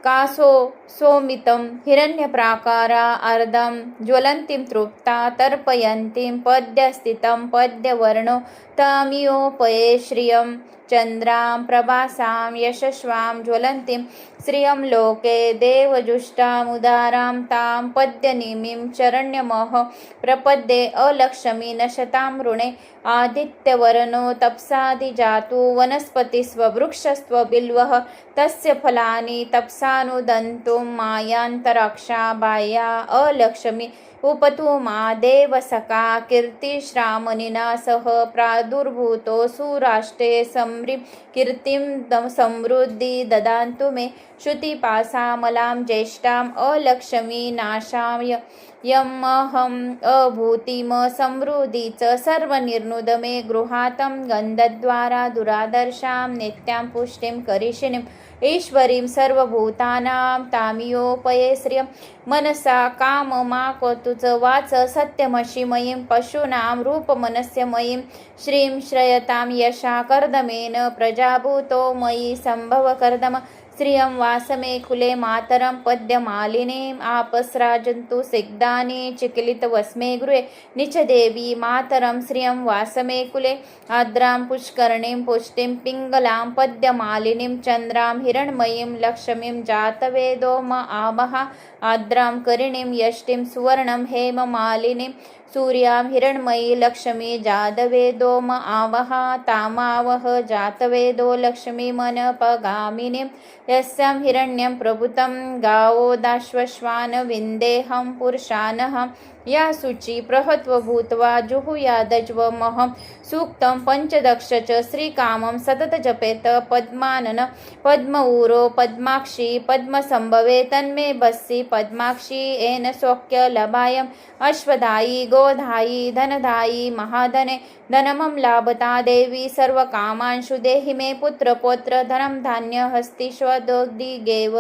Speaker 1: कासो सोमितं हिरण्यप्राकारा अर्धं ज्वलन्तीं तृप्ता तर्पयन्तीं पद्यस्थितं पद्यवर्णो तमियोपये श्रियं चन्द्रां प्रभासां यशस्वां ज्वलन्तीं श्रियं लोके देवजुष्टामुदारां तां पद्यनिमिं चरण्यमः प्रपद्ये अलक्ष्मी नशतां ऋणे आदित्यवर्णो तपसादिजातु वनस्पतिस्ववृक्षस्व बिल्वः तस्य फलानि तपसानुदन्तुं मायान्तराक्षा बाह्या अलक्ष्मी उपतु मा देवसका कीर्तिश्रामणिना सह प्रादुर्भूतो सुराष्ट्रे समृ कीर्तिं समृद्धि ददान्तु मे श्रुतिपासामलां ज्येष्ठाम् अलक्ष्मी नाशाय यमहं अभूतिम समृद्धीच सर्वनिर्नुद मे गृहातं गन्धद्वारा दुरादर्शां नित्यां पुष्टिं करिष्यिनीम् ईश्वरीं सर्वभूतानां तामियोपये श्रियं मनसा काममाकतुच वाच सत्यमशिमयीं पशूनां रूपमनस्यमयीं श्रीं श्रयतां यशा कर्दमेन प्रजाभूतो मयि संभव कर्दम श्रियं वासमे कुले मातरं पद्यमालिनीम् आपस्राजन्तु सिग्धानि चिकिलितवस्मे गृहे निचदेवी मातरं श्रियं वासमे कुले आद्रां पुष्करणीं पुष्टिं पिङ्गलां पद्यमालिनीं चन्द्रां हिरण्मयीं लक्ष्मीं जातवेदो म आमहा आद्रां करिणीं यष्टिं सुवर्णं हेममालिनीं सूर्यां हिरण्मयी लक्ष्मी जातवेदो म आवहा तामावह जातवेदो लक्ष्मीमनपगामिनीं यस्यां हिरण्यं प्रभुतं गावोदाश्वश्वान विन्देहं पुरुषानहं या शुचि प्रहत्व भूत्वा जुहुयादज्वमहं सूक्तं पञ्चदक्ष च श्रीकामं सतत जपेत पद्मानन पद्मऊरो पद्माक्षी पद्मसंभवे तन्मे बस्सी पद्माक्षी येन सौख्य लभायम् अश्वदायी गोधायी धनदायी महाधने धनमं लाभता देवी सर्वकामांशु देहि मे पुत्र पौत्र धनं धान्य हस्तिष्वदोग्धिगेव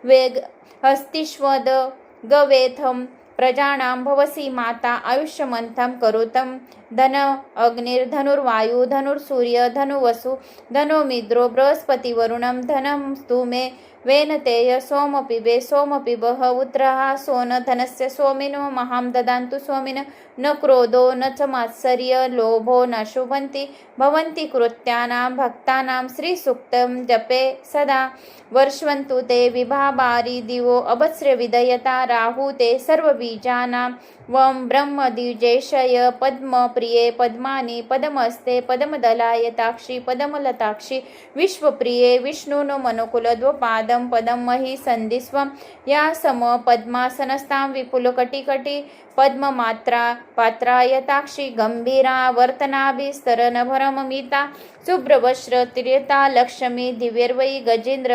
Speaker 1: वेग हस्तिष्वद गवेथं प्रजानां भवसि माता आयुष्यमन्तं करोतं धन अग्निर्धनुर्वायु धनुर्सूर्य धनुवसु धनुमिद्रो बृहस्पति वरुणं धनं स्तु मे वेनतेय सोम पिबे सोम पिबः उत्रः सोन धनस्य सोमिनो महां ददान्तु सोमिन न क्रोधो न च मात्सर्य लोभो न शुभन्ति भवन्ति कृत्यानां भक्तानां श्रीसूक्तं जपे सदा वर्षवन्तु ते विभाबारी दिवो अभस्र विदयता राहु ते सर्वबीजानां वं ब्रह्मद्विजेशय पद्मप्रिये पद्मानि पदमस्ते पदमदलायताक्षि पदमलताक्षि विश्वप्रिये विष्णुनो मनुकुलद्वपादं पदं महि सन्धिस्वं या सम पद्मासनस्तां विपुलकटिकटि पद्ममात्रा पात्रायताक्षि गंभीरा वर्तनाभिस्तरनभरममिता शुभ्रवस्त्र तिर्यता लक्ष्मी दिव्यर्वै गजेन्द्र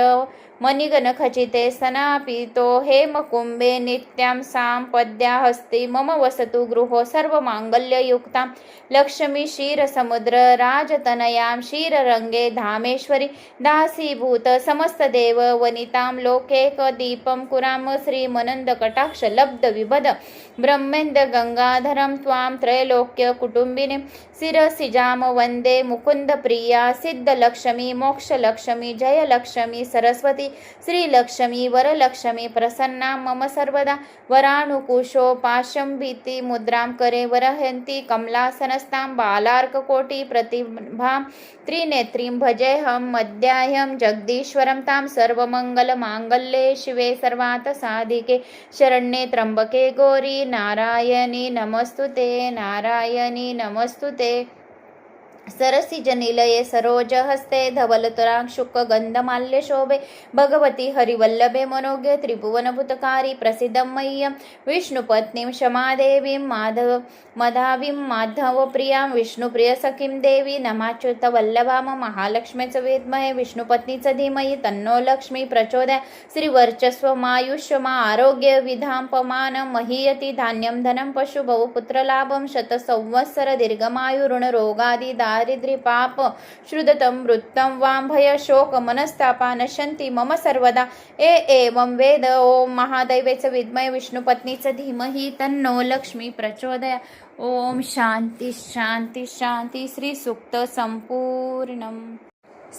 Speaker 1: मणिगणखचिते सनापितो हेमकुम्भे नित्यां साम्पद्या हस्ते मम वसतु गृहो सर्वमाङ्गल्ययुक्तां लक्ष्मी क्षीरसमुद्र राजतनयां क्षीररङ्गे धामेश्वरी दासीभूत समस्तदेव वनितां लोकैकदीपं कुराम श्रीमनन्दकटाक्षलब्धविभद ब्रह्मेन्द्र गंगाधरं त्वां त्रैलोक्यकुटुम्बिनीं शिरसिजां वन्दे मुकुन्दप्रिया सिद्धलक्ष्मी मोक्षलक्ष्मी जयलक्ष्मी सरस्वती श्रीलक्ष्मी वरलक्ष्मी प्रसन्ना मम सर्वदा वरानुकुशोपाशं भीतिमुद्रां करे वरहन्ति कमलासनस्तां बालार्ककोटि प्रतिभां त्रिनेत्रीं भजेऽहं मध्याह्यं जगदीश्वरं तां सर्वमङ्गलमाङ्गल्ये शिवे सर्वार्थसाधिके शरण्ये त्र्यम्बके गौरी नारायणी नमस्तुते नारायणी नमस्तुते सरसिजनिलये सरोजहस्ते धवलतरां शुकगन्धमाल्यशोभे भगवती हरिवल्लभे मनोज्ञे त्रिभुवनभूतकारी प्रसिद्धं मह्यं विष्णुपत्नीं क्षमादेवीं मधावीं माधवप्रियां विष्णुप्रियसखीं देवी नमाच्युतवल्लभां महालक्ष्मी च विद्महे विष्णुपत्नी च धीमहि तन्नो लक्ष्मी प्रचोदयात् श्रीवर्चस्वमायुष्यमा आरोग्य विधांपमानं महीयति धान्यं धनं पशु बहुपुत्रलाभं शतसंवत्सर दीर्घमायुरुणरोगादि दारिद्र्यपाप श्रुततं वृत्तं वां भय शोक मनस्तापा नश्यन्ति मम सर्वदा एवं वेद ओम महादैवेच विद्महे विष्णुपत्नीच धीमहि तन्नो लक्ष्मी प्रचोदयात् ओम शांती शांती शांती श्री सूक्त संपूर्णम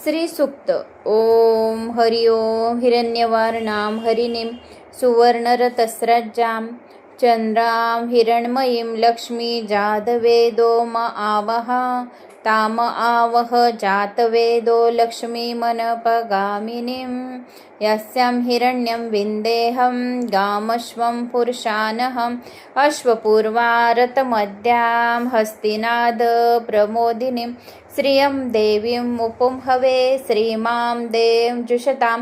Speaker 1: श्री सूक्त ओम हरि ओम हिरण्यवर्णां हरिणीं सुवर्णरतस्रज्जां चन्द्रां हिरण्मयीं लक्ष्मी जातवेदो म आवह ताम आवह जातवेदो लक्ष्मीमनपगामिनीं यस्यां हिरण्यं विन्देहं गामश्वं पुरुषानहम् अश्वपूर्वारतमद्यां हस्तिनाद प्रमोदिनीं श्रियं देवीं मुपुं हवे श्रीमां दें जुषतां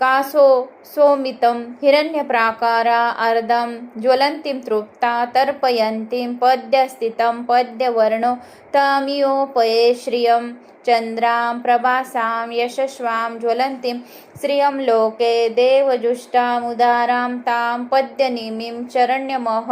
Speaker 1: कासो सोमितं हिरण्यप्राकारा अर्धं ज्वलन्तीं तृप्ता तर्पयन्तीं पद्यस्थितं पद्यवर्णो तामियोपये श्रियं चन्द्रां प्रभासां यशस्वां ज्वलन्तीं श्रियं लोके देवजुष्टामुदारां तां पद्यनिमिं चरण्यमः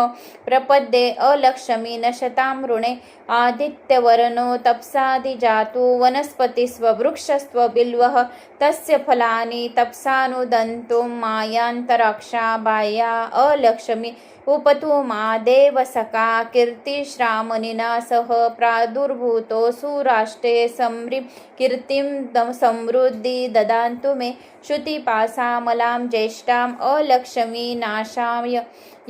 Speaker 1: प्रपद्ये अलक्ष्मी नशतां ऋणे आदित्यवर्णो तपसादिजातु वनस्पतिस्ववृक्षस्व बिल्वः तस्य फलानि तपसानुदन्तुं मायान्तराक्षा बाह्या अलक्ष्मी उपतु मा देवसका कीर्तिश्रामणिना सह प्रादुर्भूतो सुराष्ट्रे समृं कीर्तिं समृद्धि ददान्तु मे श्रुतिपासामलां ज्येष्ठाम् अलक्ष्मी नाशाय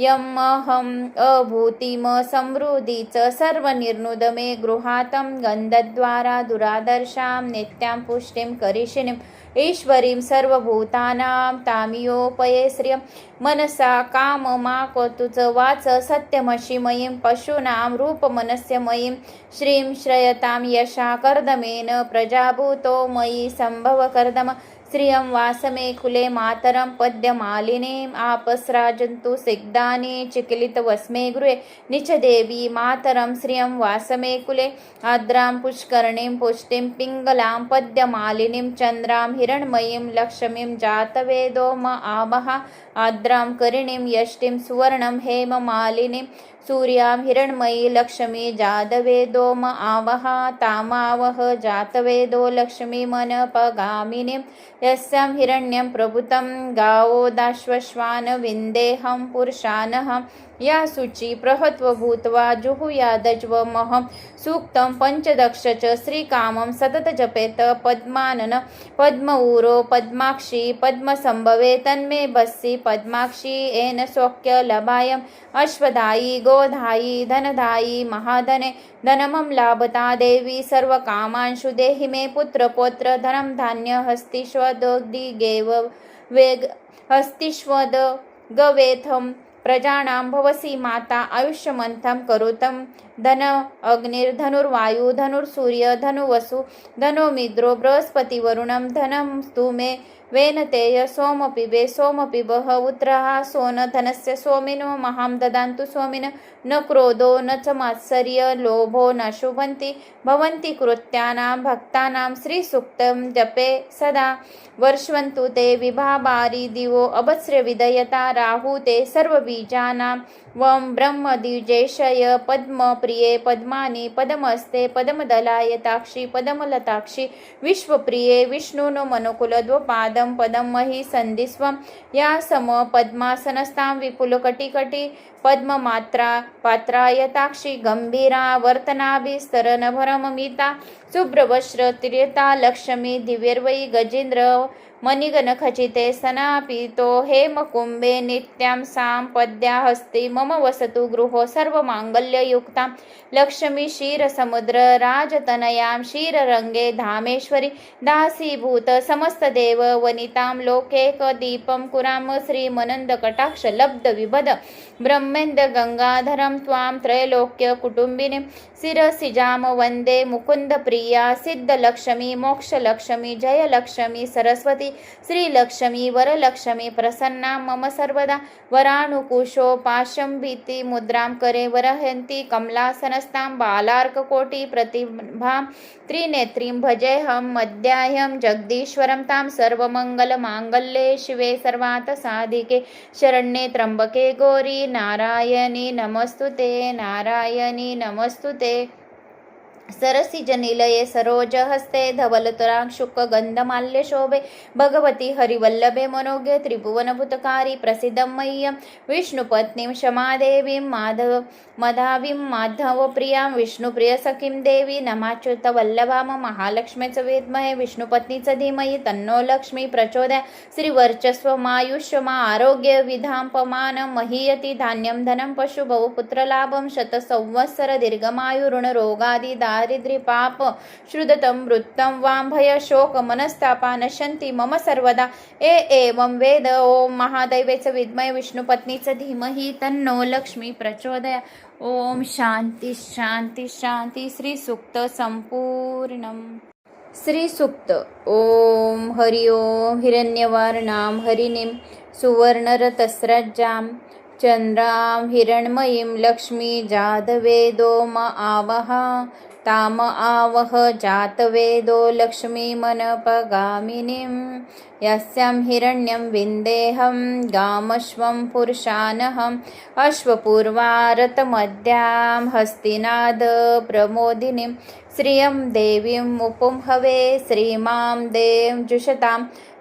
Speaker 1: यमहम् अभूतिम समृद्धि च सर्वनिर्नुद मे गृहातं गन्धद्वारा दुरादर्शां नित्यां पुष्टिं करिष्यिनीं ईश्वरीं सर्वभूतानां तामियोपये श्रियं मनसा काममाकतुच वाच सत्यमशिमयीं पशूनां रूपमनस्यमयीं श्रीं श्रयतां यशा कर्दमेन प्रजाभूतो मयि सम्भव कर्दम श्रियं वासमे कुले मातरं पद्यमालिनीम् आपस्राजन्तु सिग्धानि चिकिलितवस्मे गृहे निचदेवी मातरं श्रियं वासमे कुले आद्रां पुष्करणीं पुष्टिं पिङ्गलां पद्यमालिनीं चन्द्रां हिरण्मयीं लक्ष्मीं जातवेदो म आमः आद्रां करिणीं यष्टिं सुवर्णं हेममालिनीं सूर्यां हिरण्मयी लक्ष्मी जातवेदो म आवह तामावह जातवेदो लक्ष्मीमनपगामिनीं यस्यां हिरण्यं प्रभुतं गावो दाश्वश्वान विन्देहं पुरुषानहं या शुचि प्रहत्व भूत्वा जुहुयादज्वमहं सूक्तं पञ्चदश च श्रीकामं सतत जपेत पद्मानन पद्मऊरो पद्माक्षी पद्मसंभवे तन्मे भस्सी पद्माक्षी येन सौख्य लभायम् अश्वदायी गोधायी धनदायी महाधने धनमं लाभता देवी सर्वकामांशु देहि मे पुत्रपौत्र धनं धान्य हस्तिष्वदोग्धिगेव वेग हस्तिष्वद गवेथं प्रजानां भवसि माता आयुष्यमन्तं करोतं धन अग्निर्धनुर्वायु धनुर्सूर्य धनुवसु धनुमिद्रो बृहस्पतिवरुणं धनं स्तु मे वेनतेय सोमपिबे सोमपिबः उत्तरः सोन धनस्य सोमिनो महां ददान्तु सोमिन न क्रोधो न च मात्सर्य लोभो न शुभन्ति भवन्ति कृत्यानां भक्तानां श्रीसूक्तं जपे सदा वर्षवन्तु ते विभाबारी दिवो अभस्र विदयता राहु ते सर्वबीजानां वं ब्रह्मद्विजेशय पद्मप्रिये पद्मानि पदमस्ते पदमदलायताक्षि पदमलताक्षि विश्वप्रिये विष्णुनो मनुकुलद्वपादं पदं महि सन्धिस्वं या सम पद्मासनस्तां विपुलकटिकटि पद्ममात्रा पात्रायताक्षि गंभीरा वर्तनाभिस्तरनभरममिता शुभ्रवस्त्र तिर्यता लक्ष्मी दिव्यर्वै गजेन्द्र मणिगणखचिते सनापितो हेमकुम्भे नित्यां सां पद्या हस्ते मम वसतु गृहो सर्वमाङ्गल्ययुक्तां लक्ष्मी क्षीरसमुद्र राजतनयां क्षीररङ्गे धामेश्वरी दासीभूत समस्तदेव वनितां लोकैकदीपं कुराम श्रीमनन्दकटाक्ष लब्धविभद ब्रह्मेन्द्र गंगाधरं त्वां त्रैलोक्य कुटुम्बिनीं शिरसिजाम वन्दे मुकुन्दप्रिया सिद्धलक्ष्मी मोक्षलक्ष्मी जयलक्ष्मी सरस्वती श्रीलक्ष्मी वरलक्ष्मी प्रसन्ना मम सर्वदा वरानुकुशो पाशं भीति मुद्रां करे वरहन्ति कमलासनस्तां बालार्ककोटि प्रतिभां त्रिनेत्रीं भजेऽहं मध्याह्यं जगदीश्वरं तां सर्वमङ्गलमाङ्गल्ये शिवे सर्वार्थसाधिके शरण्ये त्र्यम्बके गौरी नारायणी नमस्तुते नारायणी नमस्तुते सरसिजनिलये सरोजहस्ते धवलतरांशुकगन्धमाल्यशोभे भगवती हरिवल्लभे मनोज्ञ त्रिभुवनभूतकारी प्रसिद्धं मह्यं विष्णुपत्नीं क्षमादेवीं मधावीं माधवप्रियां विष्णुप्रियसखीं देवी नमाच्युतवल्लभां महालक्ष्मीच विद्महे विष्णुपत्नीच धीमहि तन्नो लक्ष्मी प्रचोदयात् श्रीवर्चस्वमायुष्यमा आरोग्य विधांपमानं महीयति धान्यं धनं पशु बहुपुत्रलाभं शतसंवत्सर दीर्घमायुर्णरोगादि दारिद्र्यपाप श्रुततं वृत्तं वां भय शोक मनस्तापा नश्यन्ति मम सर्वदा एवं वेद ओम महादैवेच विद्महे विष्णुपत्नीच धीमहि तन्नो लक्ष्मी प्रचोदयात् ओम शांती शांती शांती श्री सूक्त संपूर्णम श्री सूक्त ओम हरि ओम हिरण्यवर्णां हरिणीं सुवर्णरतस्रज्जां चन्द्रां हिरण्मयीं लक्ष्मी जातवेदो म आवह ताम आवह जातवेदो लक्ष्मीमनपगामिनीं यस्यां हिरण्यं विन्देहं गामश्वं पुरुषानहम् अश्वपूर्वारतमद्यां हस्तिनाद प्रमोदिनीं श्रियं देवीं उपुंहवे श्रीमां दें जुषतां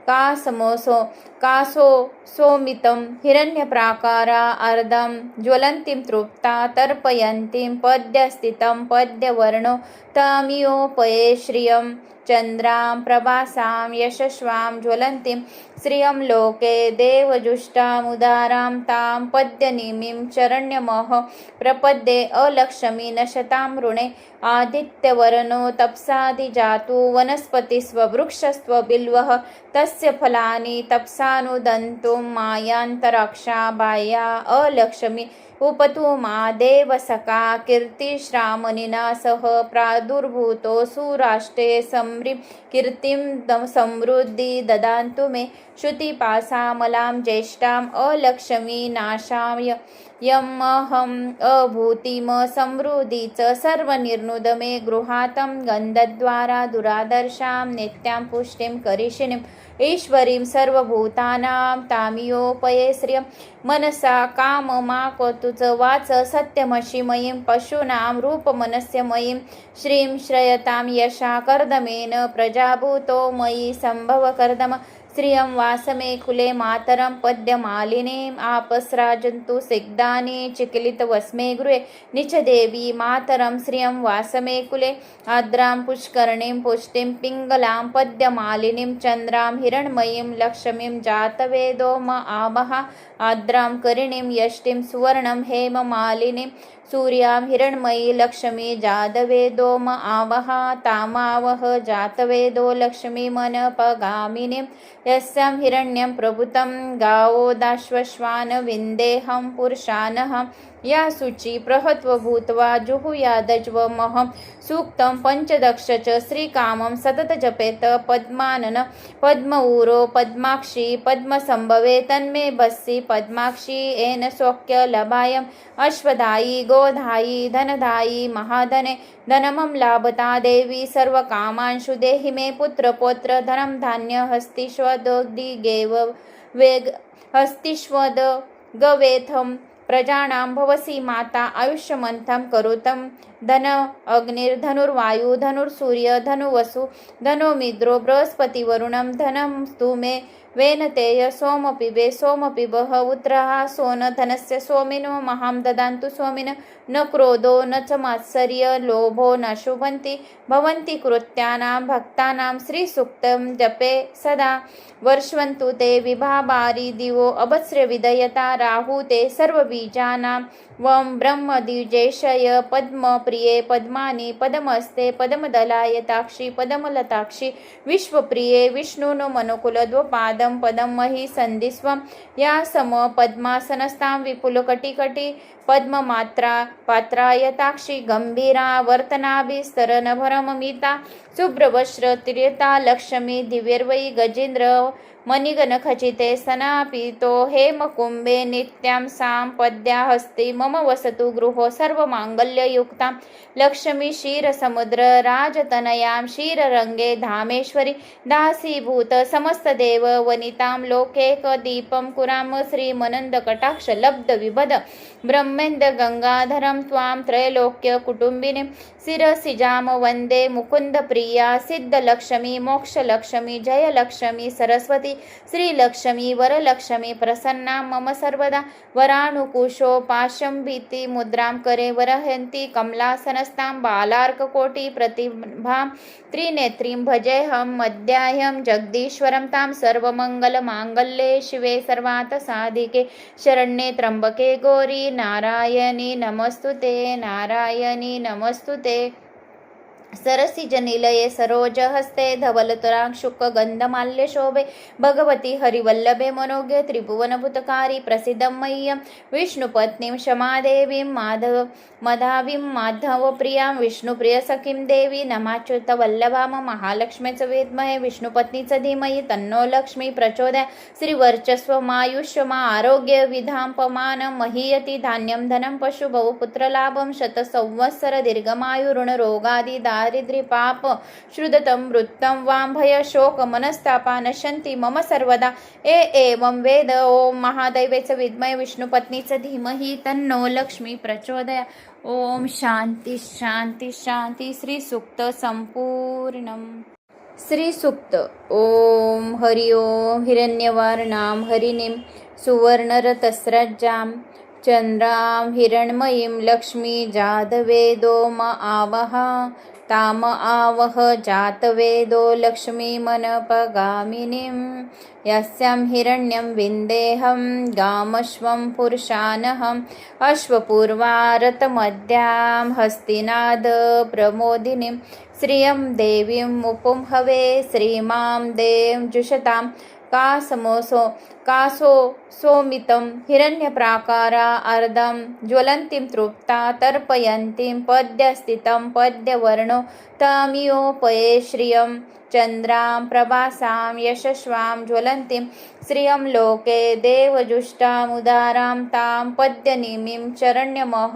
Speaker 1: कासो सोमितं हिरण्यप्राकारा अर्धं ज्वलन्तीं तृप्ता तर्पयन्तीं पद्यस्थितं पद्यवर्णो तमियोपये श्रियं चन्द्रां प्रभासां यशस्वां ज्वलन्तीं श्रियं लोके देवजुष्टामुदारां तां पद्यनिमिं चरण्यमः प्रपद्ये अलक्ष्मी नशतां ऋणे आदित्यवर्णो तपसादिजातु वनस्पतिस्ववृक्षस्व बिल्वः तस्य फलानि तपसानुदन्तुं मायान्तराक्षा बाह्या अलक्ष्मी उपतु मा देवसका कीर्तिश्रामणिना सह प्रादुर्भूतो सुराष्ट्रे समृं कीर्तिं समृद्धि ददान्तु मे श्रुतिपासामलां ज्येष्ठाम् अलक्ष्मी नाशाय यमहम् अभूतिम समृद्धीच सर्वनिर्नुद मे गृहातं गन्धद्वारा दुरादर्शां नित्यां पुष्टिं करिष्यिनीम् ईश्वरीं सर्वभूतानां तामियोपये श्रियं मनसा काममाकतुच वाच सत्यमशिमयीं पशूनां रूपमनस्यमयीं श्रीं श्रयतां यशा कर्दमेन प्रजाभूतो मयि सम्भव कर्दम श्रियं वासमे कुले मातरं पद्यमालिनीम् आपस्राजन्तु सिग्धानि चिकिलितवस्मे गृहे निचदेवी मातरं श्रियं वासमे कुले आद्रां पुष्करणीं पुष्टिं पिङ्गलां पद्यमालिनीं चन्द्रां हिरण्मयीं लक्ष्मीं जातवेदो म आमः आद्रां करिणीं यष्टिं सुवर्णं हेममालिनीं सूर्यां हिरण्मयी लक्ष्मी जातवेदो म आवह तामावह जातवेदो लक्ष्मीमनपगामिनीं यस्यां हिरण्यं प्रभुतं गावोदाश्वश्वान विन्देहं पुरुषानहं या शुचि प्रहत्व भूत्वा जुहुयादज्वमहं सूक्तं पञ्चदश च श्रीकामं सतत जपेत पद्मानन पद्मऊरो पद्माक्षी पद्मसंभवे तन्मे बस्सी पद्माक्षी येन सौख्य लभायम् अश्वदायी गोधायी धनदायी महाधने धनमं लाभता देवी सर्वकामांशु देहि मे पुत्र पौत्र धनं धान्य हस्तिष्वदिगेव वेग हस्तिष्वद गवेथं प्रजानां भवसि माता आयुष्यमन्तं करोतं धन अग्निर्धनुर्वायु धनुर्सूर्य धनुवसु धनुमिन्द्रो बृहस्पतिवरुणं धनं स्तु मे वेनतेय सोमपिबे सोमपिबः उत्रः सोन धनस्य सोमिनो महां ददान्तु सोमिन न क्रोधो न च मात्सर्य लोभो न शुभन्ति भवन्ति कृत्यानां भक्तानां श्रीसूक्तं जपे सदा वर्षवन्तु ते विभाबारी दिवो अभस्र विदयता राहु ते सर्वबीजानां वं ब्रह्मद्विजेशय पद्मप्रिये पद्मानि पदमस्ते पदमदलायताक्षि पदमलताक्षि विश्वप्रिये विष्णुनो मनुकुलद्वपादं पदं महि सन्धिस्वं या सम पद्मासनस्तां विपुलकटिकटि पद्ममात्रा पात्रायताक्षि गंभीरा वर्तनाभिस्तरनभरममिता शुभ्रवस्त्र तिर्यता लक्ष्मी दिव्यर्वै गजेन्द्र मणिगणखचिते सनापितो हेमकुम्भे नित्यां सां पद्या हस्ते मम वसतु गृहो सर्वमाङ्गल्ययुक्तां लक्ष्मी क्षीरसमुद्र राजतनयां क्षीररङ्गे धामेश्वरी दासीभूत समस्तदेव वनितां लोकैकदीपं कुराम श्रीमनन्दकटाक्षलब्धविभद ब्रह्मेन्द्र गंगाधरं त्वां त्रैलोक्यकुटुम्बिनीं शिरसिजां वन्दे मुकुन्दप्रिया सिद्धलक्ष्मी मोक्षलक्ष्मी जयलक्ष्मी सरस्वती श्रीलक्ष्मी वरलक्ष्मी प्रसन्ना मम सर्वदा वरानुकुशोपाशं भीतिमुद्रां करे वरहन्ति कमलासनस्तां बालार्ककोटि प्रतिभां त्रिनेत्रीं भजेऽहं मध्याह्यं जगदीश्वरं तां सर्वमङ्गलमाङ्गल्ये शिवे सर्वार्थसाधिके शरण्ये त्र्यम्बके गौरी नारायणी नमस्तुते नारायणी नमस्तुते। सरसिजनिलये सरोजहस्ते धवलतरांशुक गंधमाल्य शोभे भगवती हरिवल्लभे मनोज्ञे त्रिभुवनभूतकारी प्रसिद्धं मह्यं विष्णुपत्नीं क्षमादेवीं मधावीं माधवप्रियां विष्णुप्रियसखीं देवी नमाच्युतवल्लभां महालक्ष्मीच विद्महे विष्णुपत्नीच धीमहि तन्नो लक्ष्मी प्रचोदयात् श्रीवर्चस्वमायुष्यमा आरोग्य विधांपमानं महीयति धान्यं धनं पशु बहुपुत्रलाभं शतसंवत्सर दीर्घमायुरुणरोगादि दारिद्र्य पाप श्रुततं वृत्तं वां भय शोक मनस्तापा नश्यन्ति मम सर्वदा एवं वेद ओम महादैवेच विद्महे विष्णुपत्नीच धीमहि तन्नो लक्ष्मी प्रचोदयात् ओम शांती शांती शांती. श्री सूक्त संपूर्णम. श्री सूक्त. ओम हरि ओम हिरण्यवर्णां हरिणीं सुवर्णरतस्रज्जां चंद्रां हिरण्मयीं लक्ष्मी जातवेदो आवह ताम आवह जातवेदो लक्ष्मीमनपगामिनीं यस्यां हिरण्यं विन्देहं गामश्वं पुरुषानहम् अश्वपूर्वारतमद्यां हस्तिनाद प्रमोदिनीं श्रियं देवीं मुपुंहवे श्रीमां दें जुषतां कासो सोमितं हिरण्यप्राकारा अर्धं ज्वलन्तीं तृप्ता तर्पयन्तीं पद्यस्थितं पद्यवर्णो तामियोपये श्रियं चन्द्रां प्रभासां यशस्वां ज्वलन्तीं श्रियं लोके देवजुष्टामुदारां तां पद्यनिमिं चरण्यमः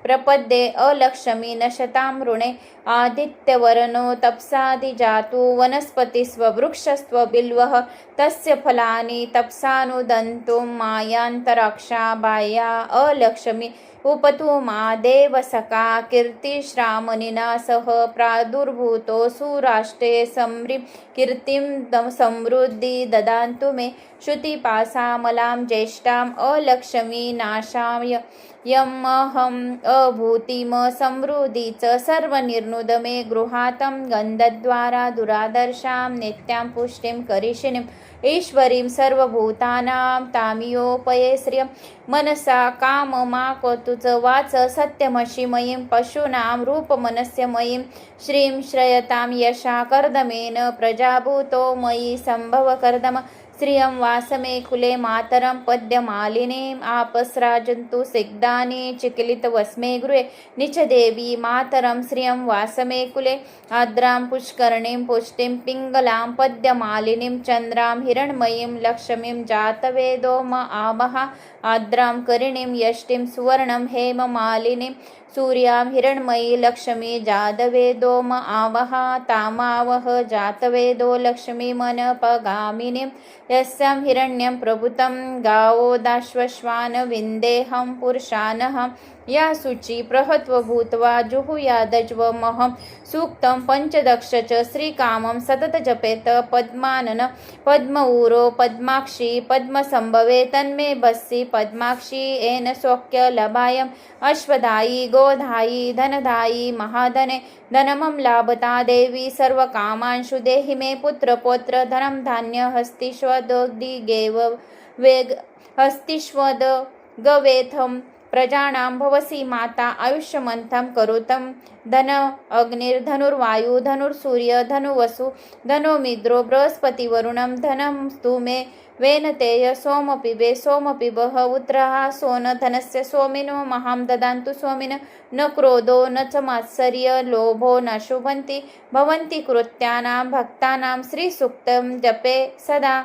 Speaker 1: प्रपद्ये अलक्ष्मी नशतां ऋणे आदित्यवर्णो तपसादिजातु वनस्पतिस्ववृक्षस्व बिल्वः तस्य फलानि तपसानुदन्तुं मायान्तराक्षा बाह्या अलक्ष्मी उपतु मा देवसका कीर्तिश्रामणिना सह प्रादुर्भूतो सुराष्ट्रे समृं कीर्तिं समृद्धि ददान्तु मे श्रुतिपासामलां ज्येष्ठाम् अलक्ष्मी नाशाय यमहम् अभूतिम समृद्धि च सर्वनिर्नुद मे गृहातं गन्धद्वारा दुरादर्शां नित्यां पुष्टिं करिष्यिनीं ईश्वरीं सर्वभूतानां तामियोपये श्रियं मनसा काममाकतु च वाच सत्यमशिमयीं पशूनां रूपमनस्यमयीं श्रीं श्रयतां यशा कर्दमेन प्रजाभूतो मयि सम्भव कर्दम श्रियं वासमे कुले मातरं पद्यमालिनीम् आपस्राजन्तु सिग्धानि चिकिलितवस्मे गृहे निचदेवी मातरं श्रियं वासमे कुले आद्रां पुष्करणीं पुष्टिं पिङ्गलां पद्यमालिनीं चन्द्रां हिरण्मयीं लक्ष्मीं जातवेदो म आवह आद्रां करिणीं यष्टिं सुवर्णं हेममालिनीं सूर्यां हिरण्मयी लक्ष्मी जातवेदो म आवह तामावह जातवेदो लक्ष्मीमनपगामिनीं यस्यां हिरण्यं प्रभुतं गावोदाश्वश्वान विन्देहं पुरुषानहं या शुचि प्रहत्व भूत्वा जुहुयादज्वमहं सूक्तं पञ्चदश च श्रीकामं सतत जपेत पद्मानन पद्मऊरो पद्माक्षी पद्मसंभवे तन्मे भस्सी पद्माक्षी येन सौख्य लभायम् अश्वदायी गोधायी धनदायी महाधने धनमं लाभता देवी सर्वकामांशु देहि मे पुत्रपौत्र धनं धान्य हस्तिष्वदोग्धिगेव वेग हस्तिष्वद गवेथं प्रजानां भवसि माता आयुष्यमन्तं करोतं धन अग्निर्धनुर्वायु धनुर्सूर्य धनुवसु धनोमिद्रो बृहस्पतिवरुणं धनं स्तु मे वेनतेय सोमपिबे सोमपिबः उत्रः सोन धनस्य सोमिनो महां ददान्तु सोमिन न क्रोधो न च मात्सर्य लोभो न शुभन्ति भवन्ति कृत्यानां भक्तानां श्रीसूक्तं जपे सदा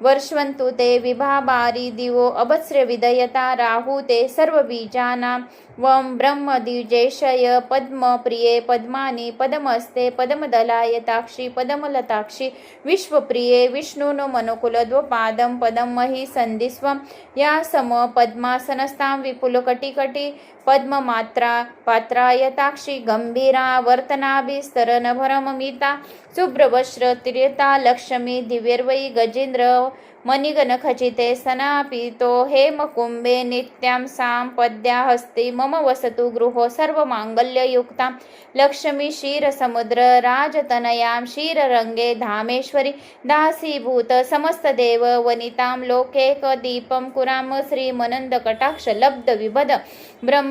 Speaker 1: वर्षवन्तु ते विभाबारी दिवो अभस्र विदयता राहु ते सर्वबीजानां वं ब्रह्मद्विजेशय पद्मप्रिये पद्मानि पदमस्ते पदमदलायताक्षि पदमलताक्षि विश्वप्रिये विष्णुनो मनुकुलद्वपादं पदं महि सन्धिस्वं या सम पद्मासनस्तां विपुलकटिकटि पद्ममात्रा पात्रायताक्षि गंभीरा वर्तनाभिस्तरनभरममिता शुभ्रवस्त्र तिर्यता लक्ष्मी दिव्यर्वै गजेन्द्र मणिगणखचिते सनापितो हेमकुम्भे नित्यां सां पद्या हस्ते मम वसतु गृहो सर्वमाङ्गल्ययुक्तां लक्ष्मी क्षीरसमुद्र राजतनयां क्षीररङ्गे धामेश्वरी दासीभूत समस्तदेव वनितां लोकेकदीपं कुराम श्रीमनन्दकटाक्ष लब्ध विभद ब्रह्म